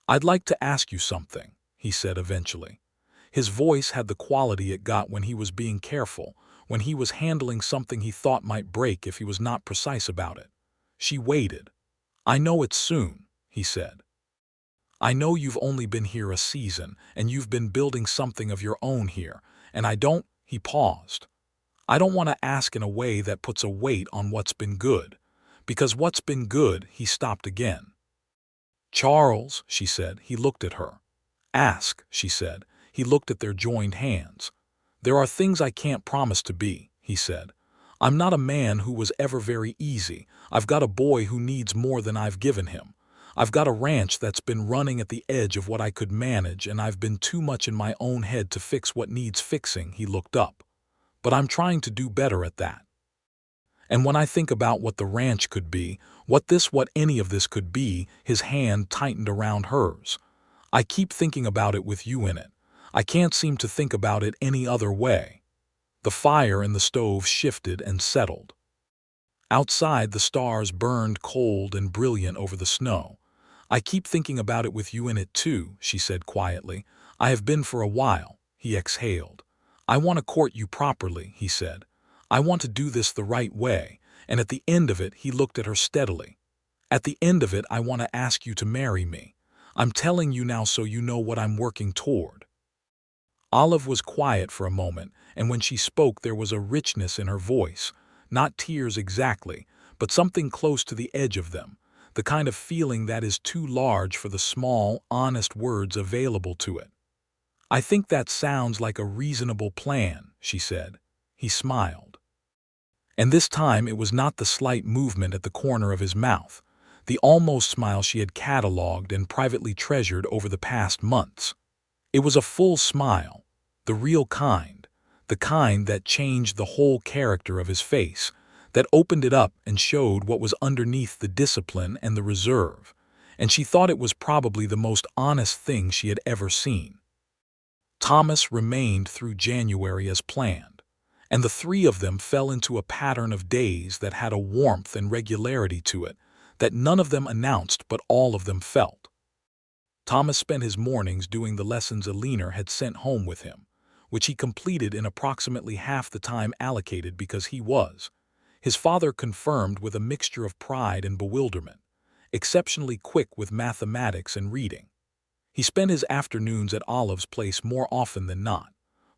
"I'd like to ask you something," he said eventually. His voice had the quality it got when he was being careful, when he was handling something he thought might break if he was not precise about it. She waited. "I know it's soon," he said. "I know you've only been here a season, and you've been building something of your own here, and I don't—" he paused. "I don't want to ask in a way that puts a weight on what's been good, because what's been good—" He stopped again. "Charles," she said. He looked at her. "Ask," she said. He looked at their joined hands. "There are things I can't promise to be," he said. "I'm not a man who was ever very easy. I've got a boy who needs more than I've given him. I've got a ranch that's been running at the edge of what I could manage, and I've been too much in my own head to fix what needs fixing." He looked up. "But I'm trying to do better at that. And when I think about what the ranch could be, what any of this could be," his hand tightened around hers. "I keep thinking about it with you in it. I can't seem to think about it any other way." The fire in the stove shifted and settled. Outside the stars burned cold and brilliant over the snow. I keep thinking about it with you in it too, she said quietly. I have been for a while, he exhaled. I want to court you properly, he said. I want to do this the right way, and at the end of it he looked at her steadily. At the end of it I want to ask you to marry me. I'm telling you now so you know what I'm working toward. Olive was quiet for a moment, and when she spoke there was a richness in her voice, not tears exactly, but something close to the edge of them, the kind of feeling that is too large for the small, honest words available to it. I think that sounds like a reasonable plan, she said. He smiled. And this time it was not the slight movement at the corner of his mouth, the almost smile she had catalogued and privately treasured over the past months. It was a full smile, the real kind, the kind that changed the whole character of his face, that opened it up and showed what was underneath the discipline and the reserve, and she thought it was probably the most honest thing she had ever seen. Thomas remained through January as planned, and the three of them fell into a pattern of days that had a warmth and regularity to it that none of them announced but all of them felt. Thomas spent his mornings doing the lessons Alina had sent home with him, which he completed in approximately half the time allocated because he was, his father confirmed with a mixture of pride and bewilderment, exceptionally quick with mathematics and reading. He spent his afternoons at Olive's place more often than not,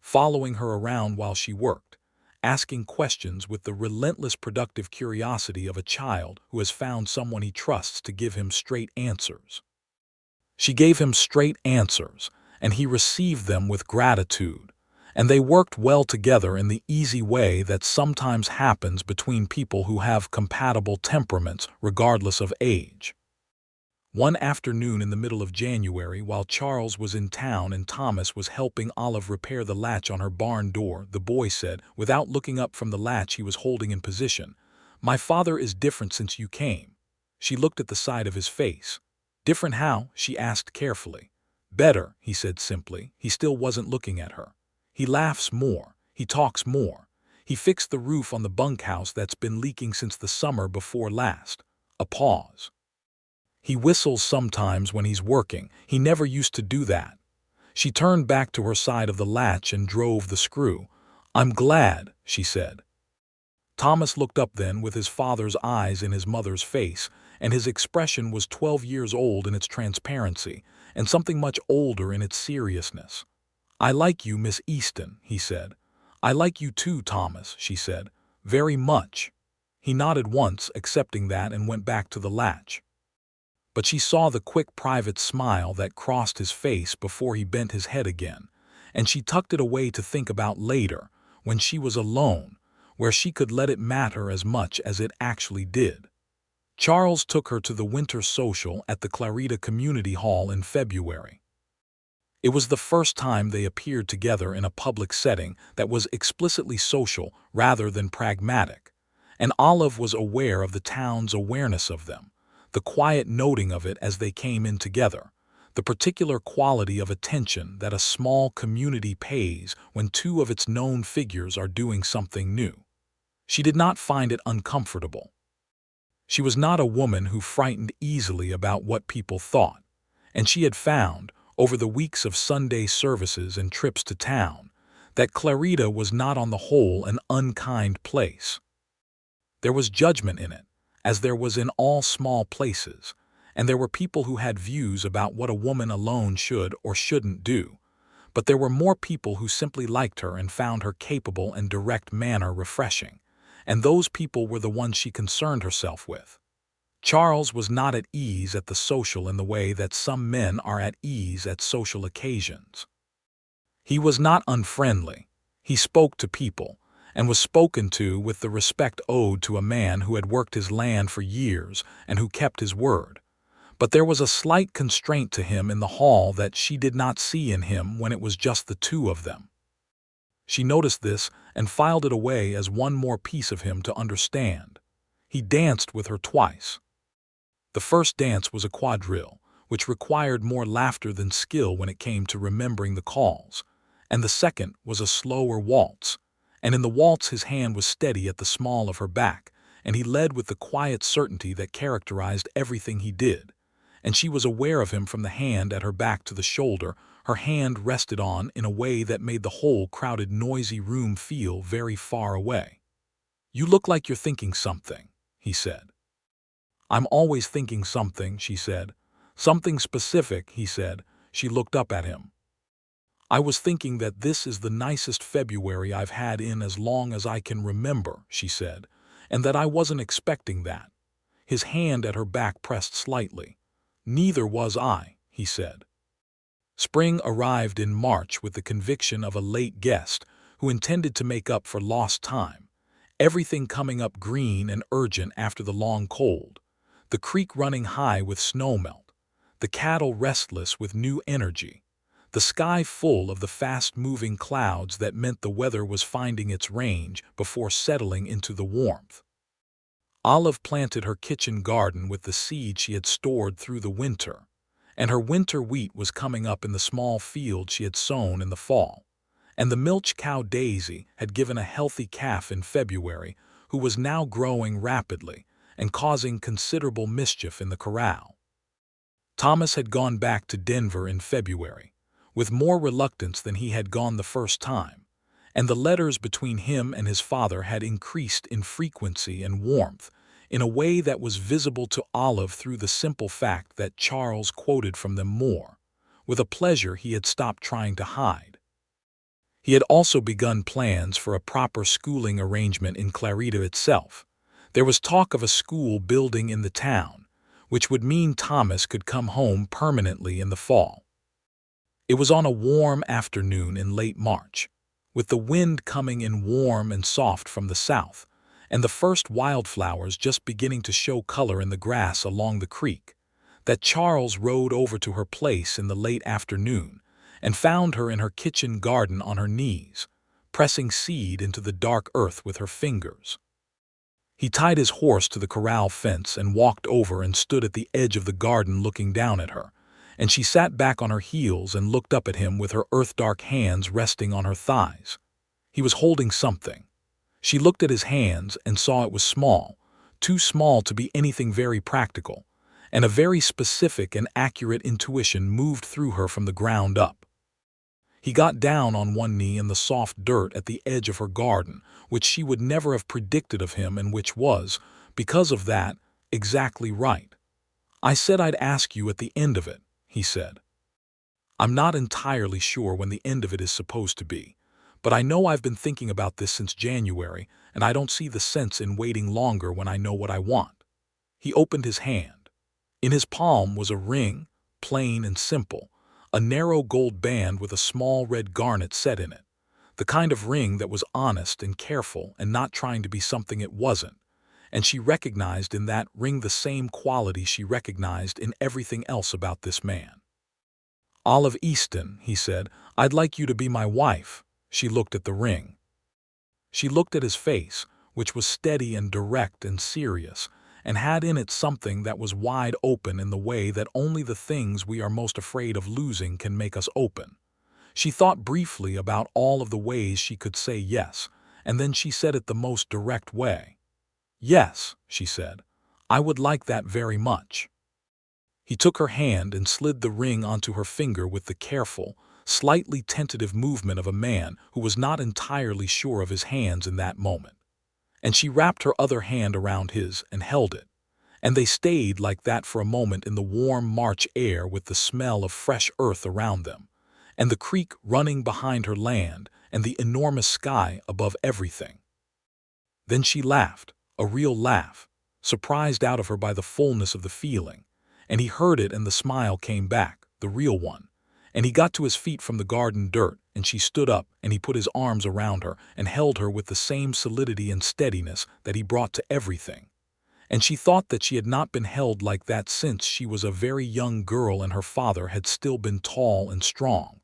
following her around while she worked, asking questions with the relentless productive curiosity of a child who has found someone he trusts to give him straight answers. She gave him straight answers, and he received them with gratitude, and they worked well together in the easy way that sometimes happens between people who have compatible temperaments regardless of age. One afternoon in the middle of January, while Charles was in town and Thomas was helping Olive repair the latch on her barn door, the boy said, without looking up from the latch he was holding in position, "My father is different since you came." She looked at the side of his face. "Different how?" she asked carefully. "Better," he said simply. He still wasn't looking at her. "He laughs more. He talks more. He fixed the roof on the bunkhouse that's been leaking since the summer before last." A pause. "He whistles sometimes when he's working. He never used to do that." She turned back to her side of the latch and drove the screw. "I'm glad," she said. Thomas looked up then with his father's eyes in his mother's face, and his expression was 12 years old in its transparency, and something much older in its seriousness. "I like you, Miss Easton," he said. "I like you too, Thomas," she said. "Very much." He nodded once, accepting that, and went back to the latch. But she saw the quick private smile that crossed his face before he bent his head again, and she tucked it away to think about later, when she was alone, where she could let it matter as much as it actually did. Charles took her to the winter social at the Clarita Community Hall in February. It was the first time they appeared together in a public setting that was explicitly social rather than pragmatic, and Olive was aware of the town's awareness of them, the quiet noting of it as they came in together, the particular quality of attention that a small community pays when two of its known figures are doing something new. She did not find it uncomfortable. She was not a woman who frightened easily about what people thought, and she had found, over the weeks of Sunday services and trips to town, that Clarita was not on the whole an unkind place. There was judgment in it, as there was in all small places, and there were people who had views about what a woman alone should or shouldn't do, but there were more people who simply liked her and found her capable and direct manner refreshing, and those people were the ones she concerned herself with. Charles was not at ease at the social in the way that some men are at ease at social occasions. He was not unfriendly. He spoke to people, and was spoken to with the respect owed to a man who had worked his land for years and who kept his word. But there was a slight constraint to him in the hall that she did not see in him when it was just the two of them. She noticed this and filed it away as one more piece of him to understand. He danced with her twice. The first dance was a quadrille, which required more laughter than skill when it came to remembering the calls, and the second was a slower waltz, and in the waltz his hand was steady at the small of her back, and he led with the quiet certainty that characterized everything he did, and she was aware of him from the hand at her back to the shoulder her hand rested on in a way that made the whole crowded, noisy room feel very far away. "You look like you're thinking something," he said. "I'm always thinking something," she said. "Something specific," he said. She looked up at him. "I was thinking that this is the nicest February I've had in as long as I can remember," she said, "and that I wasn't expecting that." His hand at her back pressed slightly. "Neither was I," he said. Spring arrived in March with the conviction of a late guest who intended to make up for lost time, everything coming up green and urgent after the long cold, the creek running high with snowmelt, the cattle restless with new energy, the sky full of the fast-moving clouds that meant the weather was finding its range before settling into the warmth. Olive planted her kitchen garden with the seed she had stored through the winter, and her winter wheat was coming up in the small field she had sown in the fall, and the milch cow Daisy had given a healthy calf in February who was now growing rapidly and causing considerable mischief in the corral. Thomas had gone back to Denver in February, with more reluctance than he had gone the first time, and the letters between him and his father had increased in frequency and warmth in a way that was visible to Olive through the simple fact that Charles quoted from them more, with a pleasure he had stopped trying to hide. He had also begun plans for a proper schooling arrangement in Clarita itself. There was talk of a school building in the town, which would mean Thomas could come home permanently in the fall. It was on a warm afternoon in late March, with the wind coming in warm and soft from the south, and the first wildflowers just beginning to show color in the grass along the creek, that Charles rode over to her place in the late afternoon and found her in her kitchen garden on her knees, pressing seed into the dark earth with her fingers. He tied his horse to the corral fence and walked over and stood at the edge of the garden looking down at her, and she sat back on her heels and looked up at him with her earth-dark hands resting on her thighs. He was holding something. She looked at his hands and saw it was small, too small to be anything very practical, and a very specific and accurate intuition moved through her from the ground up. He got down on one knee in the soft dirt at the edge of her garden, which she would never have predicted of him and which was, because of that, exactly right. "I said I'd ask you at the end of it," he said. "I'm not entirely sure when the end of it is supposed to be, but I know I've been thinking about this since January, and I don't see the sense in waiting longer when I know what I want." He opened his hand. In his palm was a ring, plain and simple, a narrow gold band with a small red garnet set in it, the kind of ring that was honest and careful and not trying to be something it wasn't, and she recognized in that ring the same quality she recognized in everything else about this man. "Olive Easton," he said, "I'd like you to be my wife." She looked at the ring. She looked at his face, which was steady and direct and serious, and had in it something that was wide open in the way that only the things we are most afraid of losing can make us open. She thought briefly about all of the ways she could say yes, and then she said it the most direct way. "Yes," she said, "I would like that very much." He took her hand and slid the ring onto her finger with the careful, slightly tentative movement of a man who was not entirely sure of his hands in that moment. And she wrapped her other hand around his and held it, and they stayed like that for a moment in the warm March air with the smell of fresh earth around them, and the creek running behind her land and the enormous sky above everything. Then she laughed, a real laugh, surprised out of her by the fullness of the feeling, and he heard it and the smile came back, the real one, and he got to his feet from the garden dirt and she stood up and he put his arms around her and held her with the same solidity and steadiness that he brought to everything. And she thought that she had not been held like that since she was a very young girl and her father had still been tall and strong,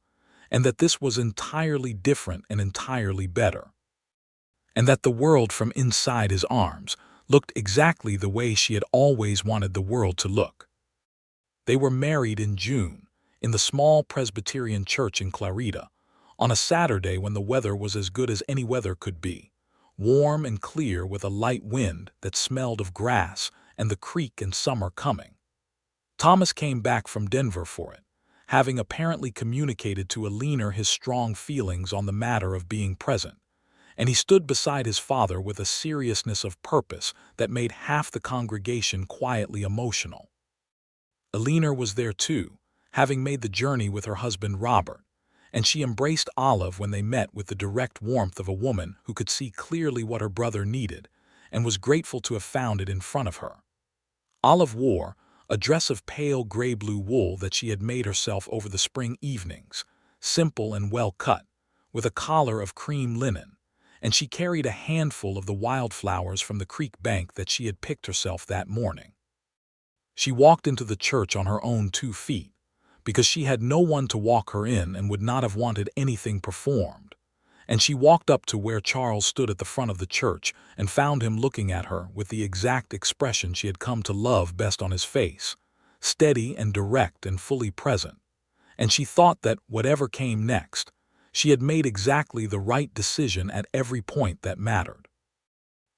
and that this was entirely different and entirely better. And that the world from inside his arms looked exactly the way she had always wanted the world to look. They were married in June, in the small Presbyterian church in Clarita, on a Saturday when the weather was as good as any weather could be, warm and clear with a light wind that smelled of grass and the creek and summer coming. Thomas came back from Denver for it, having apparently communicated to Alina his strong feelings on the matter of being present, and he stood beside his father with a seriousness of purpose that made half the congregation quietly emotional. Alina was there too, having made the journey with her husband Robert, and she embraced Olive when they met with the direct warmth of a woman who could see clearly what her brother needed and was grateful to have found it in front of her. Olive wore a dress of pale gray-blue wool that she had made herself over the spring evenings, simple and well-cut, with a collar of cream linen, and she carried a handful of the wildflowers from the creek bank that she had picked herself that morning. She walked into the church on her own 2 feet, because she had no one to walk her in and would not have wanted anything performed, and she walked up to where Charles stood at the front of the church and found him looking at her with the exact expression she had come to love best on his face, steady and direct and fully present, and she thought that, whatever came next, she had made exactly the right decision at every point that mattered.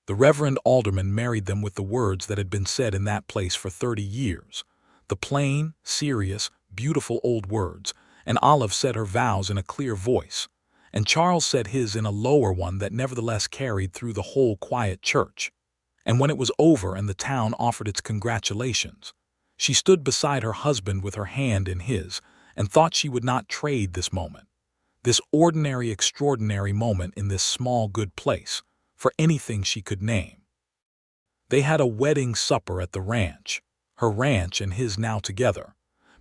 The Reverend Alderman married them with the words that had been said in that place for 30 years, the plain, serious, beautiful old words, and Olive said her vows in a clear voice, and Charles said his in a lower one that nevertheless carried through the whole quiet church. And when it was over and the town offered its congratulations, she stood beside her husband with her hand in his and thought she would not trade this moment, this ordinary, extraordinary moment in this small, good place, for anything she could name. They had a wedding supper at the ranch, her ranch and his now together,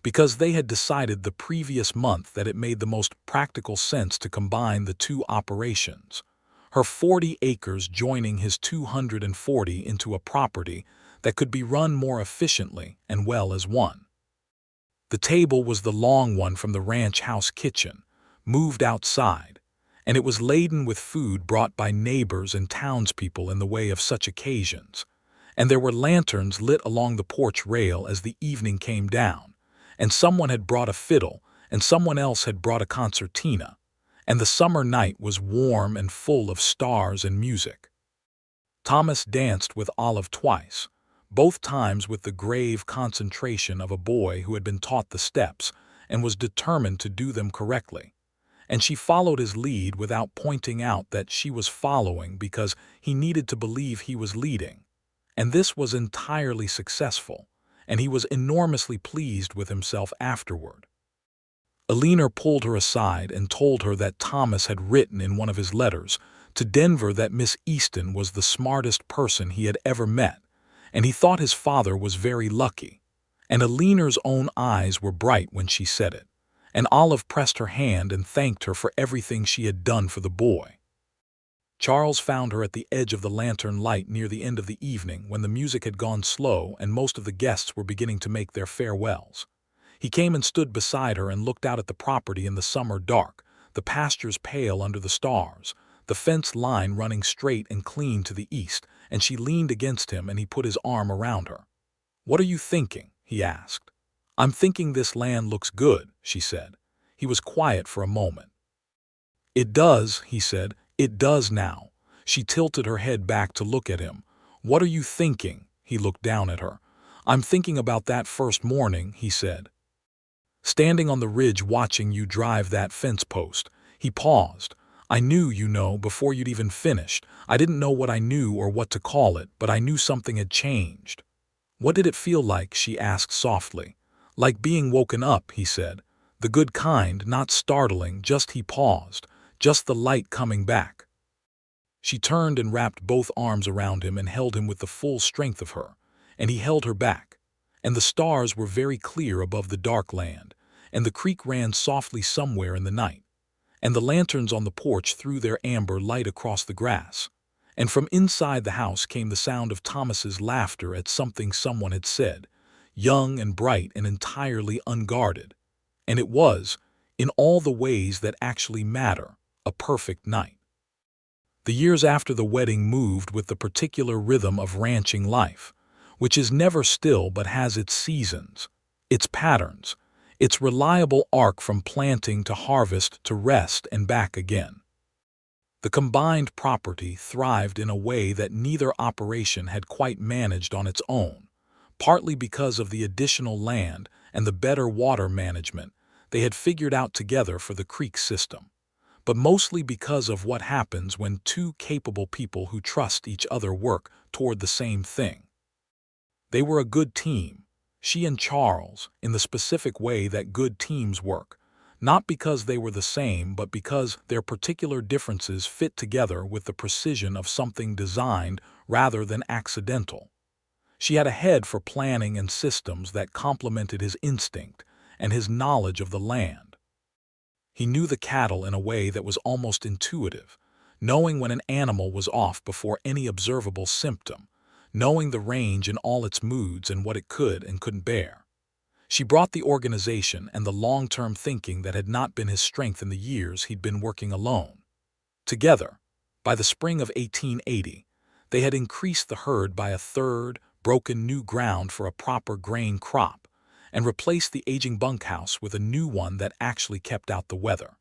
because they had decided the previous month that it made the most practical sense to combine the two operations, her 40 acres joining his 240 into a property that could be run more efficiently and well as one. The table was the long one from the ranch house kitchen, moved outside, and it was laden with food brought by neighbors and townspeople in the way of such occasions, and there were lanterns lit along the porch rail as the evening came down, and someone had brought a fiddle, and someone else had brought a concertina, and the summer night was warm and full of stars and music. Thomas danced with Olive twice, both times with the grave concentration of a boy who had been taught the steps and was determined to do them correctly, and she followed his lead without pointing out that she was following because he needed to believe he was leading, and this was entirely successful, and he was enormously pleased with himself afterward. Alina pulled her aside and told her that Thomas had written in one of his letters to Denver that Miss Easton was the smartest person he had ever met, and he thought his father was very lucky, and Alina's own eyes were bright when she said it, and Olive pressed her hand and thanked her for everything she had done for the boy. Charles found her at the edge of the lantern light near the end of the evening when the music had gone slow and most of the guests were beginning to make their farewells. He came and stood beside her and looked out at the property in the summer dark, the pastures pale under the stars, the fence line running straight and clean to the east, and she leaned against him and he put his arm around her. "What are you thinking?" he asked. "I'm thinking this land looks good," she said. He was quiet for a moment. "It does," he said. "It does now." She tilted her head back to look at him. "What are you thinking?" He looked down at her. "I'm thinking about that first morning," he said. "Standing on the ridge watching you drive that fence post." He paused. "I knew, you know, before you'd even finished. I didn't know what I knew or what to call it, but I knew something had changed." "What did it feel like?" she asked softly. "Like being woken up," he said. "The good kind, not startling, just," he paused, "just the light coming back." She turned and wrapped both arms around him and held him with the full strength of her, and he held her back, and the stars were very clear above the dark land, and the creek ran softly somewhere in the night, and the lanterns on the porch threw their amber light across the grass, and from inside the house came the sound of Thomas's laughter at something someone had said, young and bright and entirely unguarded, and it was, in all the ways that actually matter, a perfect night. The years after the wedding moved with the particular rhythm of ranching life, which is never still but has its seasons, its patterns, its reliable arc from planting to harvest to rest and back again. The combined property thrived in a way that neither operation had quite managed on its own, partly because of the additional land and the better water management they had figured out together for the creek system, but mostly because of what happens when two capable people who trust each other work toward the same thing. They were a good team, she and Charles, in the specific way that good teams work, not because they were the same, but because their particular differences fit together with the precision of something designed rather than accidental. She had a head for planning and systems that complemented his instinct and his knowledge of the land. He knew the cattle in a way that was almost intuitive, knowing when an animal was off before any observable symptom, knowing the range in all its moods and what it could and couldn't bear. She brought the organization and the long-term thinking that had not been his strength in the years he'd been working alone. Together, by the spring of 1880, they had increased the herd by a third, broken new ground for a proper grain crop, and replaced the aging bunkhouse with a new one that actually kept out the weather.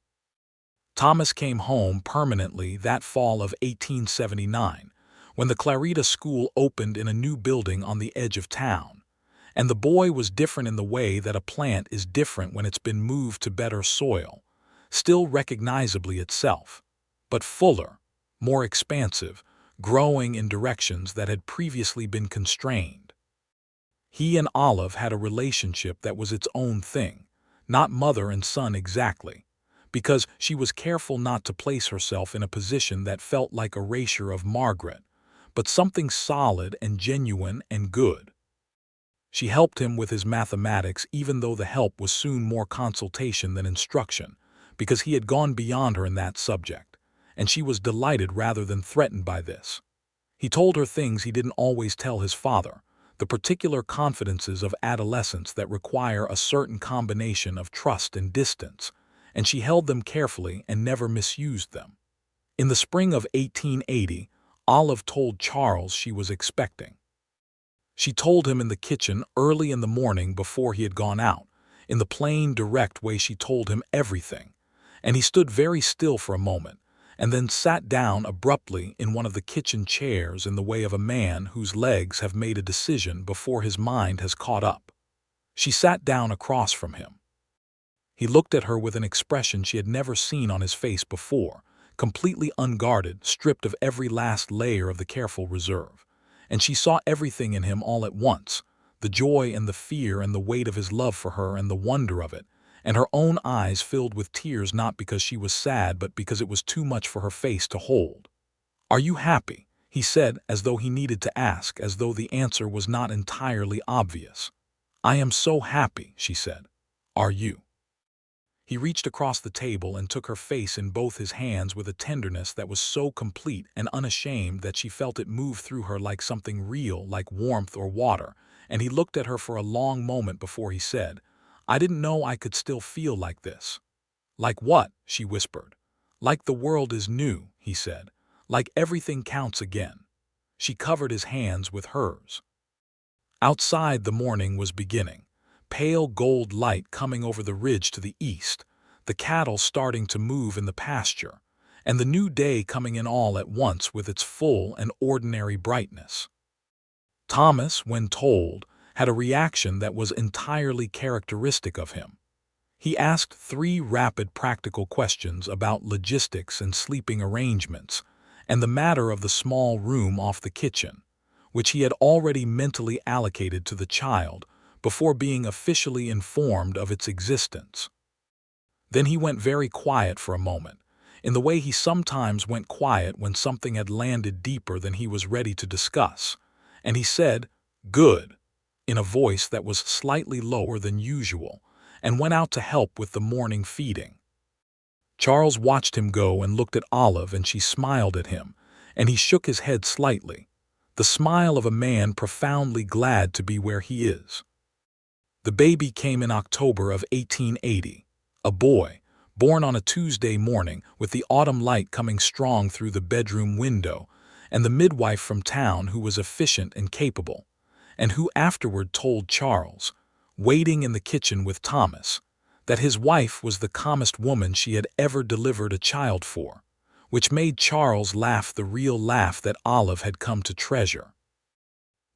Thomas came home permanently that fall of 1879, when the Clarita School opened in a new building on the edge of town, and the boy was different in the way that a plant is different when it's been moved to better soil, still recognizably itself, but fuller, more expansive, growing in directions that had previously been constrained. He and Olive had a relationship that was its own thing, not mother and son exactly, because she was careful not to place herself in a position that felt like erasure of Margaret, but something solid and genuine and good. She helped him with his mathematics, even though the help was soon more consultation than instruction, because he had gone beyond her in that subject, and she was delighted rather than threatened by this. He told her things he didn't always tell his father, the particular confidences of adolescence that require a certain combination of trust and distance, and she held them carefully and never misused them. In the spring of 1880, Olive told Charles she was expecting. She told him in the kitchen early in the morning before he had gone out, in the plain, direct way she told him everything, and he stood very still for a moment, and then sat down abruptly in one of the kitchen chairs in the way of a man whose legs have made a decision before his mind has caught up. She sat down across from him. He looked at her with an expression she had never seen on his face before, completely unguarded, stripped of every last layer of the careful reserve. And she saw everything in him all at once, the joy and the fear and the weight of his love for her and the wonder of it, and her own eyes filled with tears not because she was sad but because it was too much for her face to hold. "Are you happy?" he said, as though he needed to ask, as though the answer was not entirely obvious. "I am so happy," she said. "Are you?" He reached across the table and took her face in both his hands with a tenderness that was so complete and unashamed that she felt it move through her like something real, like warmth or water, and he looked at her for a long moment before he said, "I didn't know I could still feel like this." "Like what?" she whispered. "Like the world is new," he said. "Like everything counts again." She covered his hands with hers. Outside the morning was beginning. Pale gold light coming over the ridge to the east, the cattle starting to move in the pasture, and the new day coming in all at once with its full and ordinary brightness. Thomas, when told, had a reaction that was entirely characteristic of him. He asked 3 rapid practical questions about logistics and sleeping arrangements, and the matter of the small room off the kitchen, which he had already mentally allocated to the child, before being officially informed of its existence. Then he went very quiet for a moment, in the way he sometimes went quiet when something had landed deeper than he was ready to discuss, and he said, "Good," in a voice that was slightly lower than usual, and went out to help with the morning feeding. Charles watched him go and looked at Olive, and she smiled at him, and he shook his head slightly, the smile of a man profoundly glad to be where he is. The baby came in October of 1880, a boy, born on a Tuesday morning with the autumn light coming strong through the bedroom window, and the midwife from town who was efficient and capable, and who afterward told Charles, waiting in the kitchen with Thomas, that his wife was the calmest woman she had ever delivered a child for, which made Charles laugh the real laugh that Olive had come to treasure.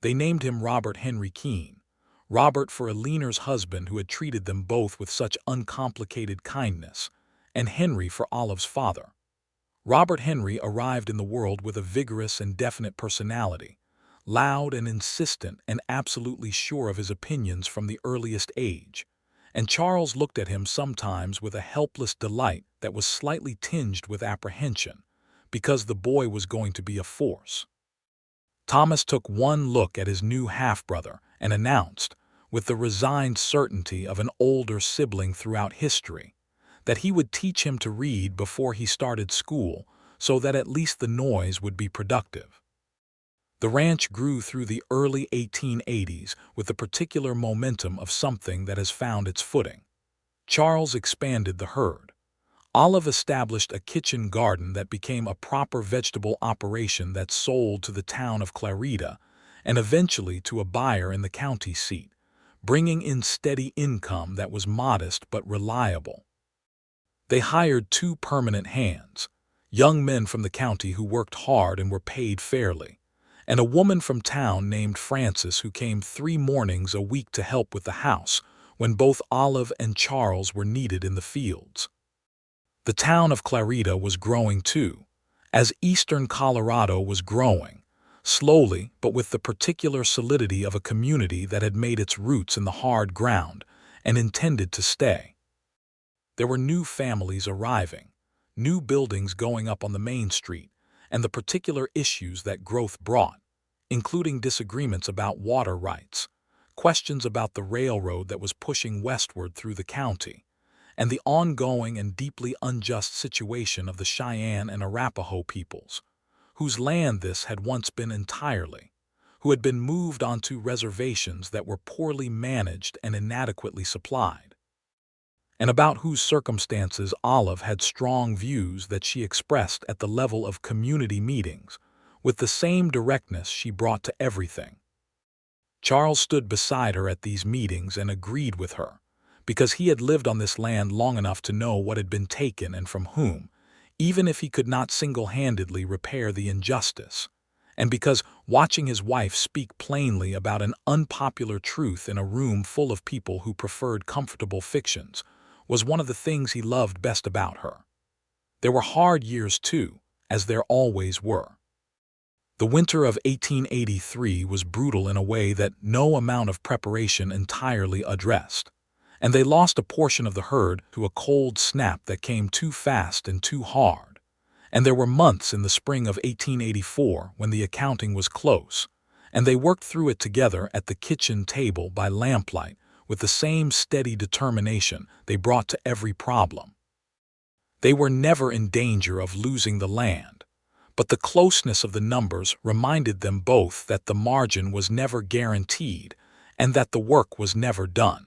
They named him Robert Henry Keene, Robert for Eleanor's husband who had treated them both with such uncomplicated kindness, and Henry for Olive's father. Robert Henry arrived in the world with a vigorous and definite personality, loud and insistent and absolutely sure of his opinions from the earliest age, and Charles looked at him sometimes with a helpless delight that was slightly tinged with apprehension, because the boy was going to be a force. Thomas took one look at his new half-brother and announced, with the resigned certainty of an older sibling throughout history, that he would teach him to read before he started school so that at least the noise would be productive. The ranch grew through the early 1880s with the particular momentum of something that has found its footing. Charles expanded the herd. Olive established a kitchen garden that became a proper vegetable operation that sold to the town of Clarita and eventually to a buyer in the county seat, bringing in steady income that was modest but reliable. They hired 2 permanent hands, young men from the county who worked hard and were paid fairly, and a woman from town named Frances who came 3 mornings a week to help with the house when both Olive and Charles were needed in the fields. The town of Clarita was growing too, as eastern Colorado was growing, slowly but with the particular solidity of a community that had made its roots in the hard ground and intended to stay. There were new families arriving, new buildings going up on the main street, and the particular issues that growth brought, including disagreements about water rights, questions about the railroad that was pushing westward through the county, and the ongoing and deeply unjust situation of the Cheyenne and Arapaho peoples, whose land this had once been entirely, who had been moved onto reservations that were poorly managed and inadequately supplied, and about whose circumstances Olive had strong views that she expressed at the level of community meetings, with the same directness she brought to everything. Charles stood beside her at these meetings and agreed with her, because he had lived on this land long enough to know what had been taken and from whom, even if he could not single-handedly repair the injustice, and because watching his wife speak plainly about an unpopular truth in a room full of people who preferred comfortable fictions was one of the things he loved best about her. There were hard years too, as there always were. The winter of 1883 was brutal in a way that no amount of preparation entirely addressed, and they lost a portion of the herd to a cold snap that came too fast and too hard. And there were months in the spring of 1884 when the accounting was close, and they worked through it together at the kitchen table by lamplight with the same steady determination they brought to every problem. They were never in danger of losing the land, but the closeness of the numbers reminded them both that the margin was never guaranteed and that the work was never done.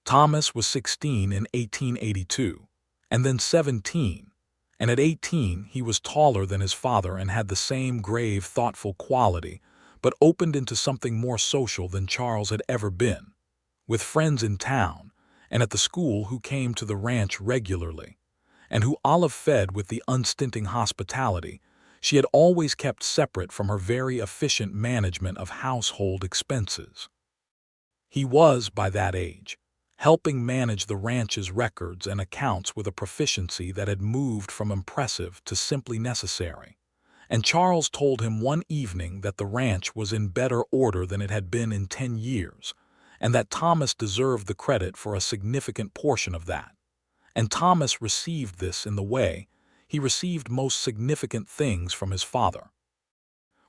Thomas was 16 in 1882, and then 17, and at 18 he was taller than his father and had the same grave, thoughtful quality, but opened into something more social than Charles had ever been, with friends in town and at the school who came to the ranch regularly, and who Olive fed with the unstinting hospitality she had always kept separate from her very efficient management of household expenses. He was, by that age, helping manage the ranch's records and accounts with a proficiency that had moved from impressive to simply necessary, and Charles told him one evening that the ranch was in better order than it had been in 10 years, and that Thomas deserved the credit for a significant portion of that. And Thomas received this in the way he received most significant things from his father,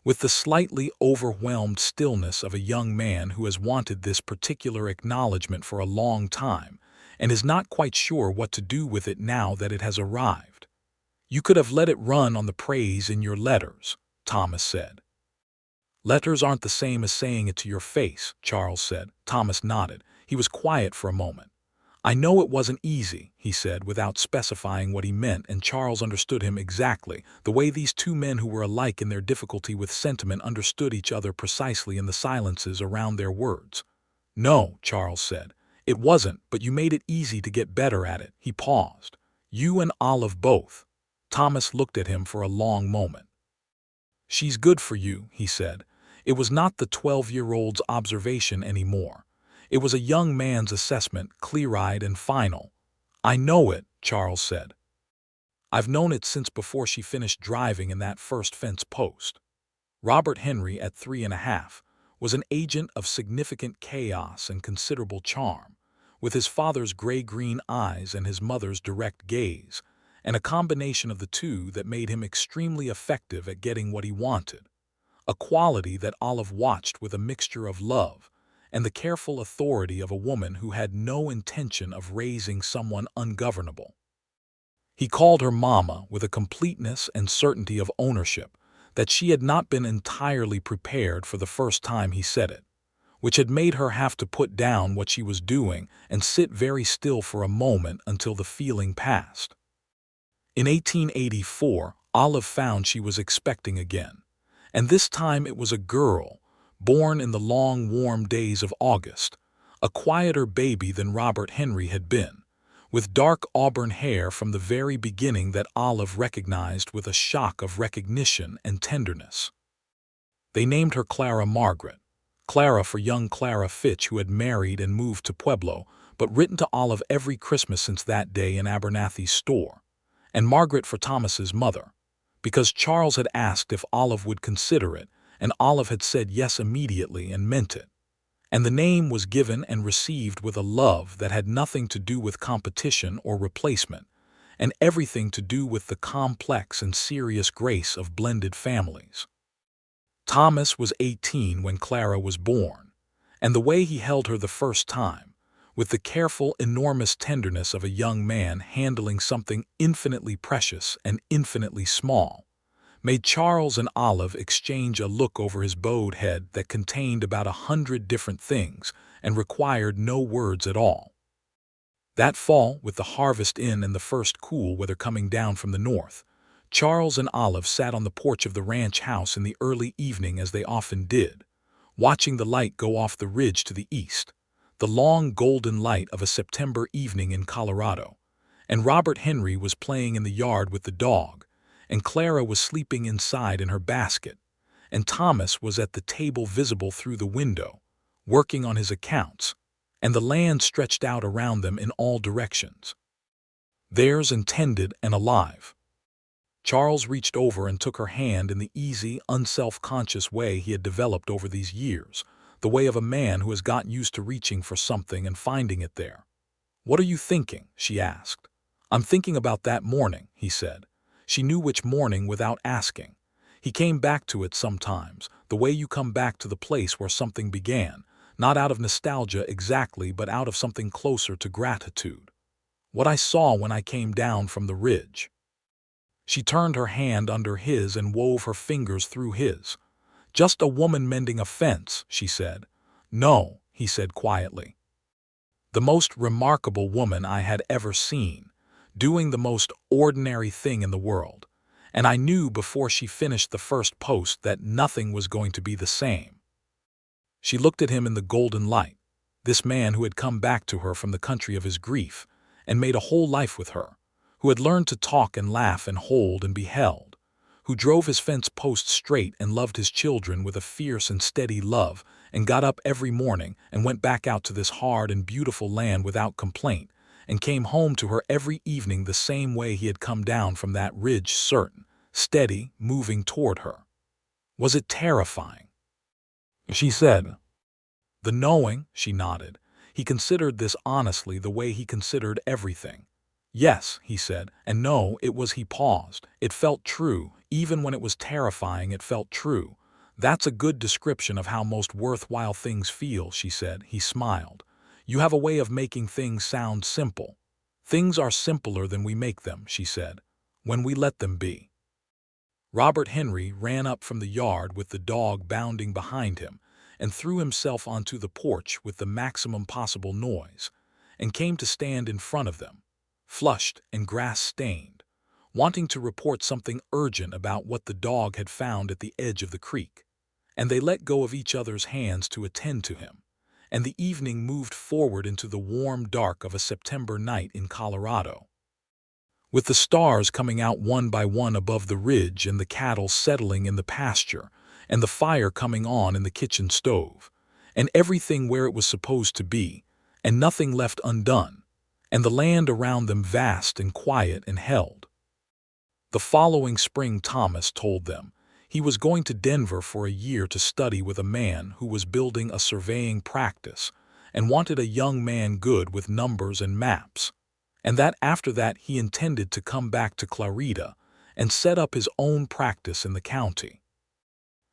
with the slightly overwhelmed stillness of a young man who has wanted this particular acknowledgement for a long time and is not quite sure what to do with it now that it has arrived. "You could have let it run on the praise in your letters," Thomas said. "Letters aren't the same as saying it to your face," Charles said. Thomas nodded. He was quiet for a moment. "I know it wasn't easy," he said, without specifying what he meant, and Charles understood him exactly, the way these 2 men who were alike in their difficulty with sentiment understood each other precisely in the silences around their words. "No," Charles said, "it wasn't, but you made it easy to get better at it." He paused. "You and Olive both." Thomas looked at him for a long moment. "She's good for you," he said. It was not the 12-year-old's observation anymore. It was a young man's assessment, clear-eyed and final. "I know it," Charles said. "I've known it since before she finished driving in that first fence post." Robert Henry, at 3.5, was an agent of significant chaos and considerable charm, with his father's gray-green eyes and his mother's direct gaze, and a combination of the two that made him extremely effective at getting what he wanted, a quality that Olive watched with a mixture of love and the careful authority of a woman who had no intention of raising someone ungovernable. He called her Mama with a completeness and certainty of ownership that she had not been entirely prepared for the first time he said it, which had made her have to put down what she was doing and sit very still for a moment until the feeling passed. In 1884, Olive found she was expecting again, and this time it was a girl, born in the long, warm days of August, a quieter baby than Robert Henry had been, with dark auburn hair from the very beginning that Olive recognized with a shock of recognition and tenderness. They named her Clara Margaret, Clara for young Clara Fitch, who had married and moved to Pueblo, but written to Olive every Christmas since that day in Abernathy's store, and Margaret for Thomas's mother, because Charles had asked if Olive would consider it, and Olive had said yes immediately and meant it. And the name was given and received with a love that had nothing to do with competition or replacement, and everything to do with the complex and serious grace of blended families. Thomas was 18 when Clara was born, and the way he held her the first time, with the careful, enormous tenderness of a young man handling something infinitely precious and infinitely small, made Charles and Olive exchange a look over his bowed head that contained about 100 different things and required no words at all. That fall, with the harvest in and the first cool weather coming down from the north, Charles and Olive sat on the porch of the ranch house in the early evening, as they often did, watching the light go off the ridge to the east, the long golden light of a September evening in Colorado, and Robert Henry was playing in the yard with the dog, and Clara was sleeping inside in her basket, and Thomas was at the table visible through the window, working on his accounts, and the land stretched out around them in all directions, theirs intended and alive. Charles reached over and took her hand in the easy, unself-conscious way he had developed over these years, the way of a man who has gotten used to reaching for something and finding it there. "What are you thinking?" she asked. "I'm thinking about that morning," he said. She knew which morning without asking. He came back to it sometimes, the way you come back to the place where something began, not out of nostalgia exactly, but out of something closer to gratitude. "What I saw when I came down from the ridge." She turned her hand under his and wove her fingers through his. "Just a woman mending a fence," she said. "No," he said quietly. "The most remarkable woman I had ever seen, doing the most ordinary thing in the world, and I knew before she finished the first post that nothing was going to be the same." She looked at him in the golden light, this man who had come back to her from the country of his grief and made a whole life with her, who had learned to talk and laugh and hold and be held, who drove his fence post straight and loved his children with a fierce and steady love and got up every morning and went back out to this hard and beautiful land without complaint, and came home to her every evening the same way he had come down from that ridge, certain, steady, moving toward her. Was it terrifying? She said. "The knowing," she nodded. He considered this honestly, the way he considered everything. "Yes," he said, "and no, it was." He paused. "It felt true. Even when it was terrifying, it felt true." "That's a good description of how most worthwhile things feel," she said. He smiled. "You have a way of making things sound simple." "Things are simpler than we make them," she said, "when we let them be." Robert Henry ran up from the yard with the dog bounding behind him and threw himself onto the porch with the maximum possible noise, and came to stand in front of them, flushed and grass-stained, wanting to report something urgent about what the dog had found at the edge of the creek. And they let go of each other's hands to attend to him, and the evening moved forward into the warm dark of a September night in Colorado, with the stars coming out one by one above the ridge and the cattle settling in the pasture, and the fire coming on in the kitchen stove, and everything where it was supposed to be, and nothing left undone, and the land around them vast and quiet and held. The following spring Thomas told them he was going to Denver for a year to study with a man who was building a surveying practice and wanted a young man good with numbers and maps, and that after that he intended to come back to Clarita and set up his own practice in the county.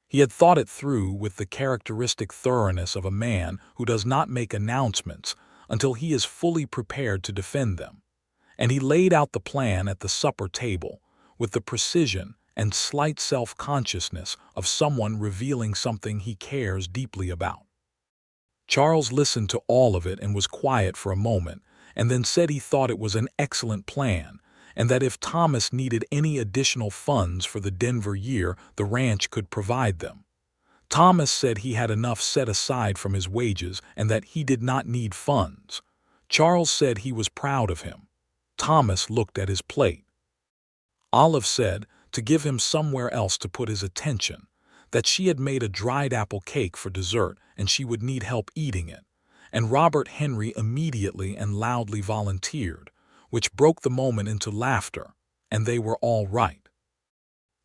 He had thought it through with the characteristic thoroughness of a man who does not make announcements until he is fully prepared to defend them, and he laid out the plan at the supper table with the precision and slight self-consciousness of someone revealing something he cares deeply about. Charles listened to all of it and was quiet for a moment, and then said he thought it was an excellent plan, and that if Thomas needed any additional funds for the Denver year, the ranch could provide them. Thomas said he had enough set aside from his wages and that he did not need funds. Charles said he was proud of him. Thomas looked at his plate. Olive said to give him somewhere else to put his attention, that she had made a dried apple cake for dessert and she would need help eating it, and Robert Henry immediately and loudly volunteered, which broke the moment into laughter, and they were all right.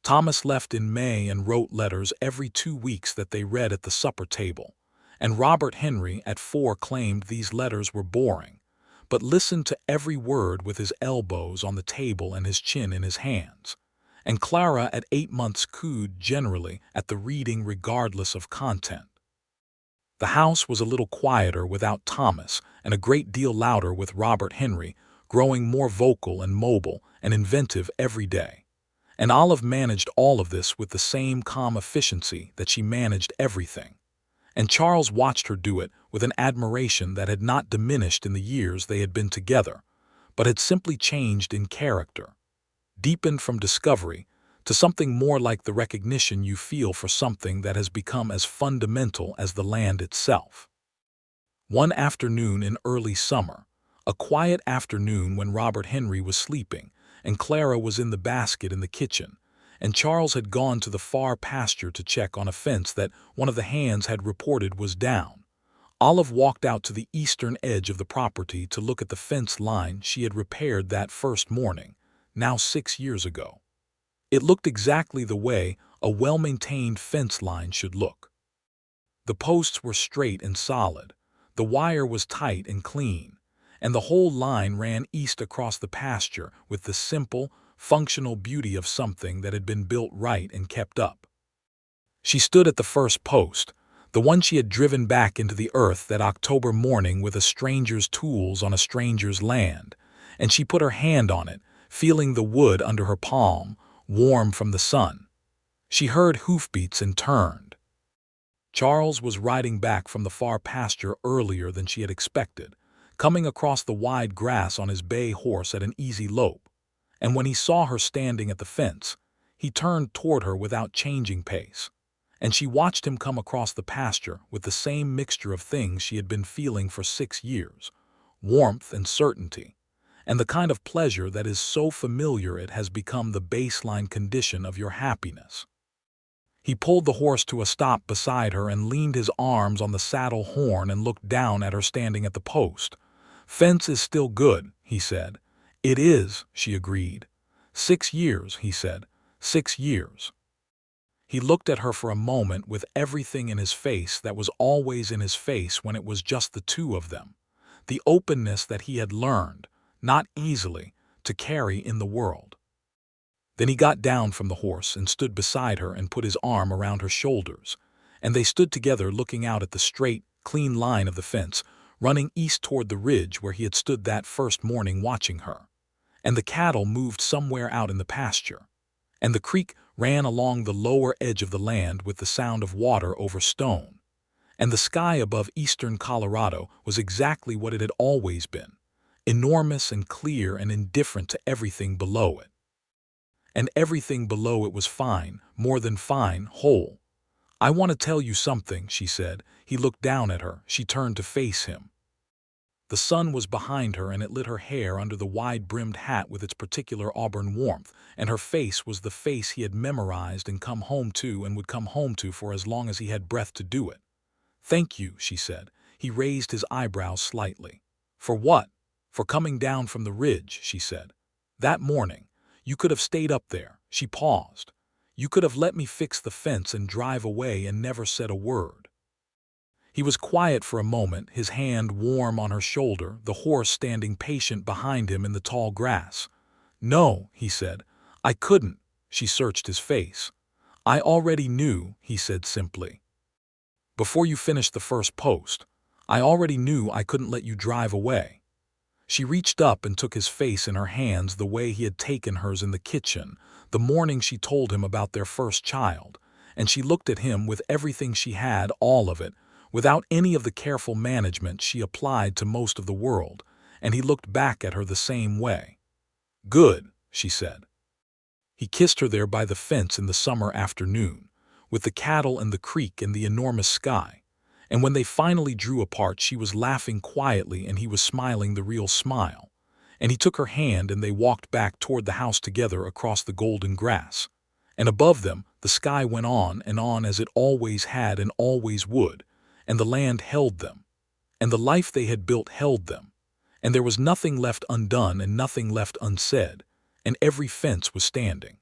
Thomas left in May and wrote letters every 2 weeks that they read at the supper table, and Robert Henry at 4 claimed these letters were boring, but listened to every word with his elbows on the table and his chin in his hands, and Clara at 8 months cooed generally at the reading regardless of content. The house was a little quieter without Thomas and a great deal louder with Robert Henry, growing more vocal and mobile and inventive every day. And Olive managed all of this with the same calm efficiency that she managed everything. And Charles watched her do it with an admiration that had not diminished in the years they had been together, but had simply changed in character, deepened from discovery to something more like the recognition you feel for something that has become as fundamental as the land itself. One afternoon in early summer, a quiet afternoon when Robert Henry was sleeping and Clara was in the basket in the kitchen, and Charles had gone to the far pasture to check on a fence that one of the hands had reported was down, Olive walked out to the eastern edge of the property to look at the fence line she had repaired that first morning, now 6 years ago. It looked exactly the way a well-maintained fence line should look. The posts were straight and solid, the wire was tight and clean, and the whole line ran east across the pasture with the simple, functional beauty of something that had been built right and kept up. She stood at the first post, the one she had driven back into the earth that October morning with a stranger's tools on a stranger's land, and she put her hand on it, feeling the wood under her palm, warm from the sun. She heard hoofbeats and turned. Charles was riding back from the far pasture earlier than she had expected, coming across the wide grass on his bay horse at an easy lope, and when he saw her standing at the fence, he turned toward her without changing pace, and she watched him come across the pasture with the same mixture of things she had been feeling for 6 years, warmth and certainty, and the kind of pleasure that is so familiar it has become the baseline condition of your happiness. He pulled the horse to a stop beside her and leaned his arms on the saddle horn and looked down at her standing at the post. "Fence is still good," he said. "It is," she agreed. 6 years, he said. 6 years. He looked at her for a moment with everything in his face that was always in his face when it was just the two of them, the openness that he had learned, not easily, to carry in the world. Then he got down from the horse and stood beside her and put his arm around her shoulders, and they stood together looking out at the straight, clean line of the fence, running east toward the ridge where he had stood that first morning watching her. And the cattle moved somewhere out in the pasture, and the creek ran along the lower edge of the land with the sound of water over stone, and the sky above eastern Colorado was exactly what it had always been, enormous and clear and indifferent to everything below it. And everything below it was fine, more than fine, whole. "I want to tell you something," she said. He looked down at her. She turned to face him. The sun was behind her, and it lit her hair under the wide-brimmed hat with its particular auburn warmth, and her face was the face he had memorized and come home to and would come home to for as long as he had breath to do it. "Thank you," she said. He raised his eyebrows slightly. "For what?" "For coming down from the ridge," she said. "That morning. You could have stayed up there." She paused. "You could have let me fix the fence and drive away and never said a word." He was quiet for a moment, his hand warm on her shoulder, the horse standing patient behind him in the tall grass. "No," he said. "I couldn't." She searched his face. "I already knew," he said simply. "Before you finished the first post, I already knew I couldn't let you drive away." She reached up and took his face in her hands the way he had taken hers in the kitchen, the morning she told him about their first child, and she looked at him with everything she had, all of it, without any of the careful management she applied to most of the world, and he looked back at her the same way. "Good," she said. He kissed her there by the fence in the summer afternoon, with the cattle and the creek and the enormous sky, and when they finally drew apart she was laughing quietly and he was smiling the real smile, and he took her hand and they walked back toward the house together across the golden grass, and above them the sky went on and on as it always had and always would, and the land held them, and the life they had built held them, and there was nothing left undone and nothing left unsaid, and every fence was standing.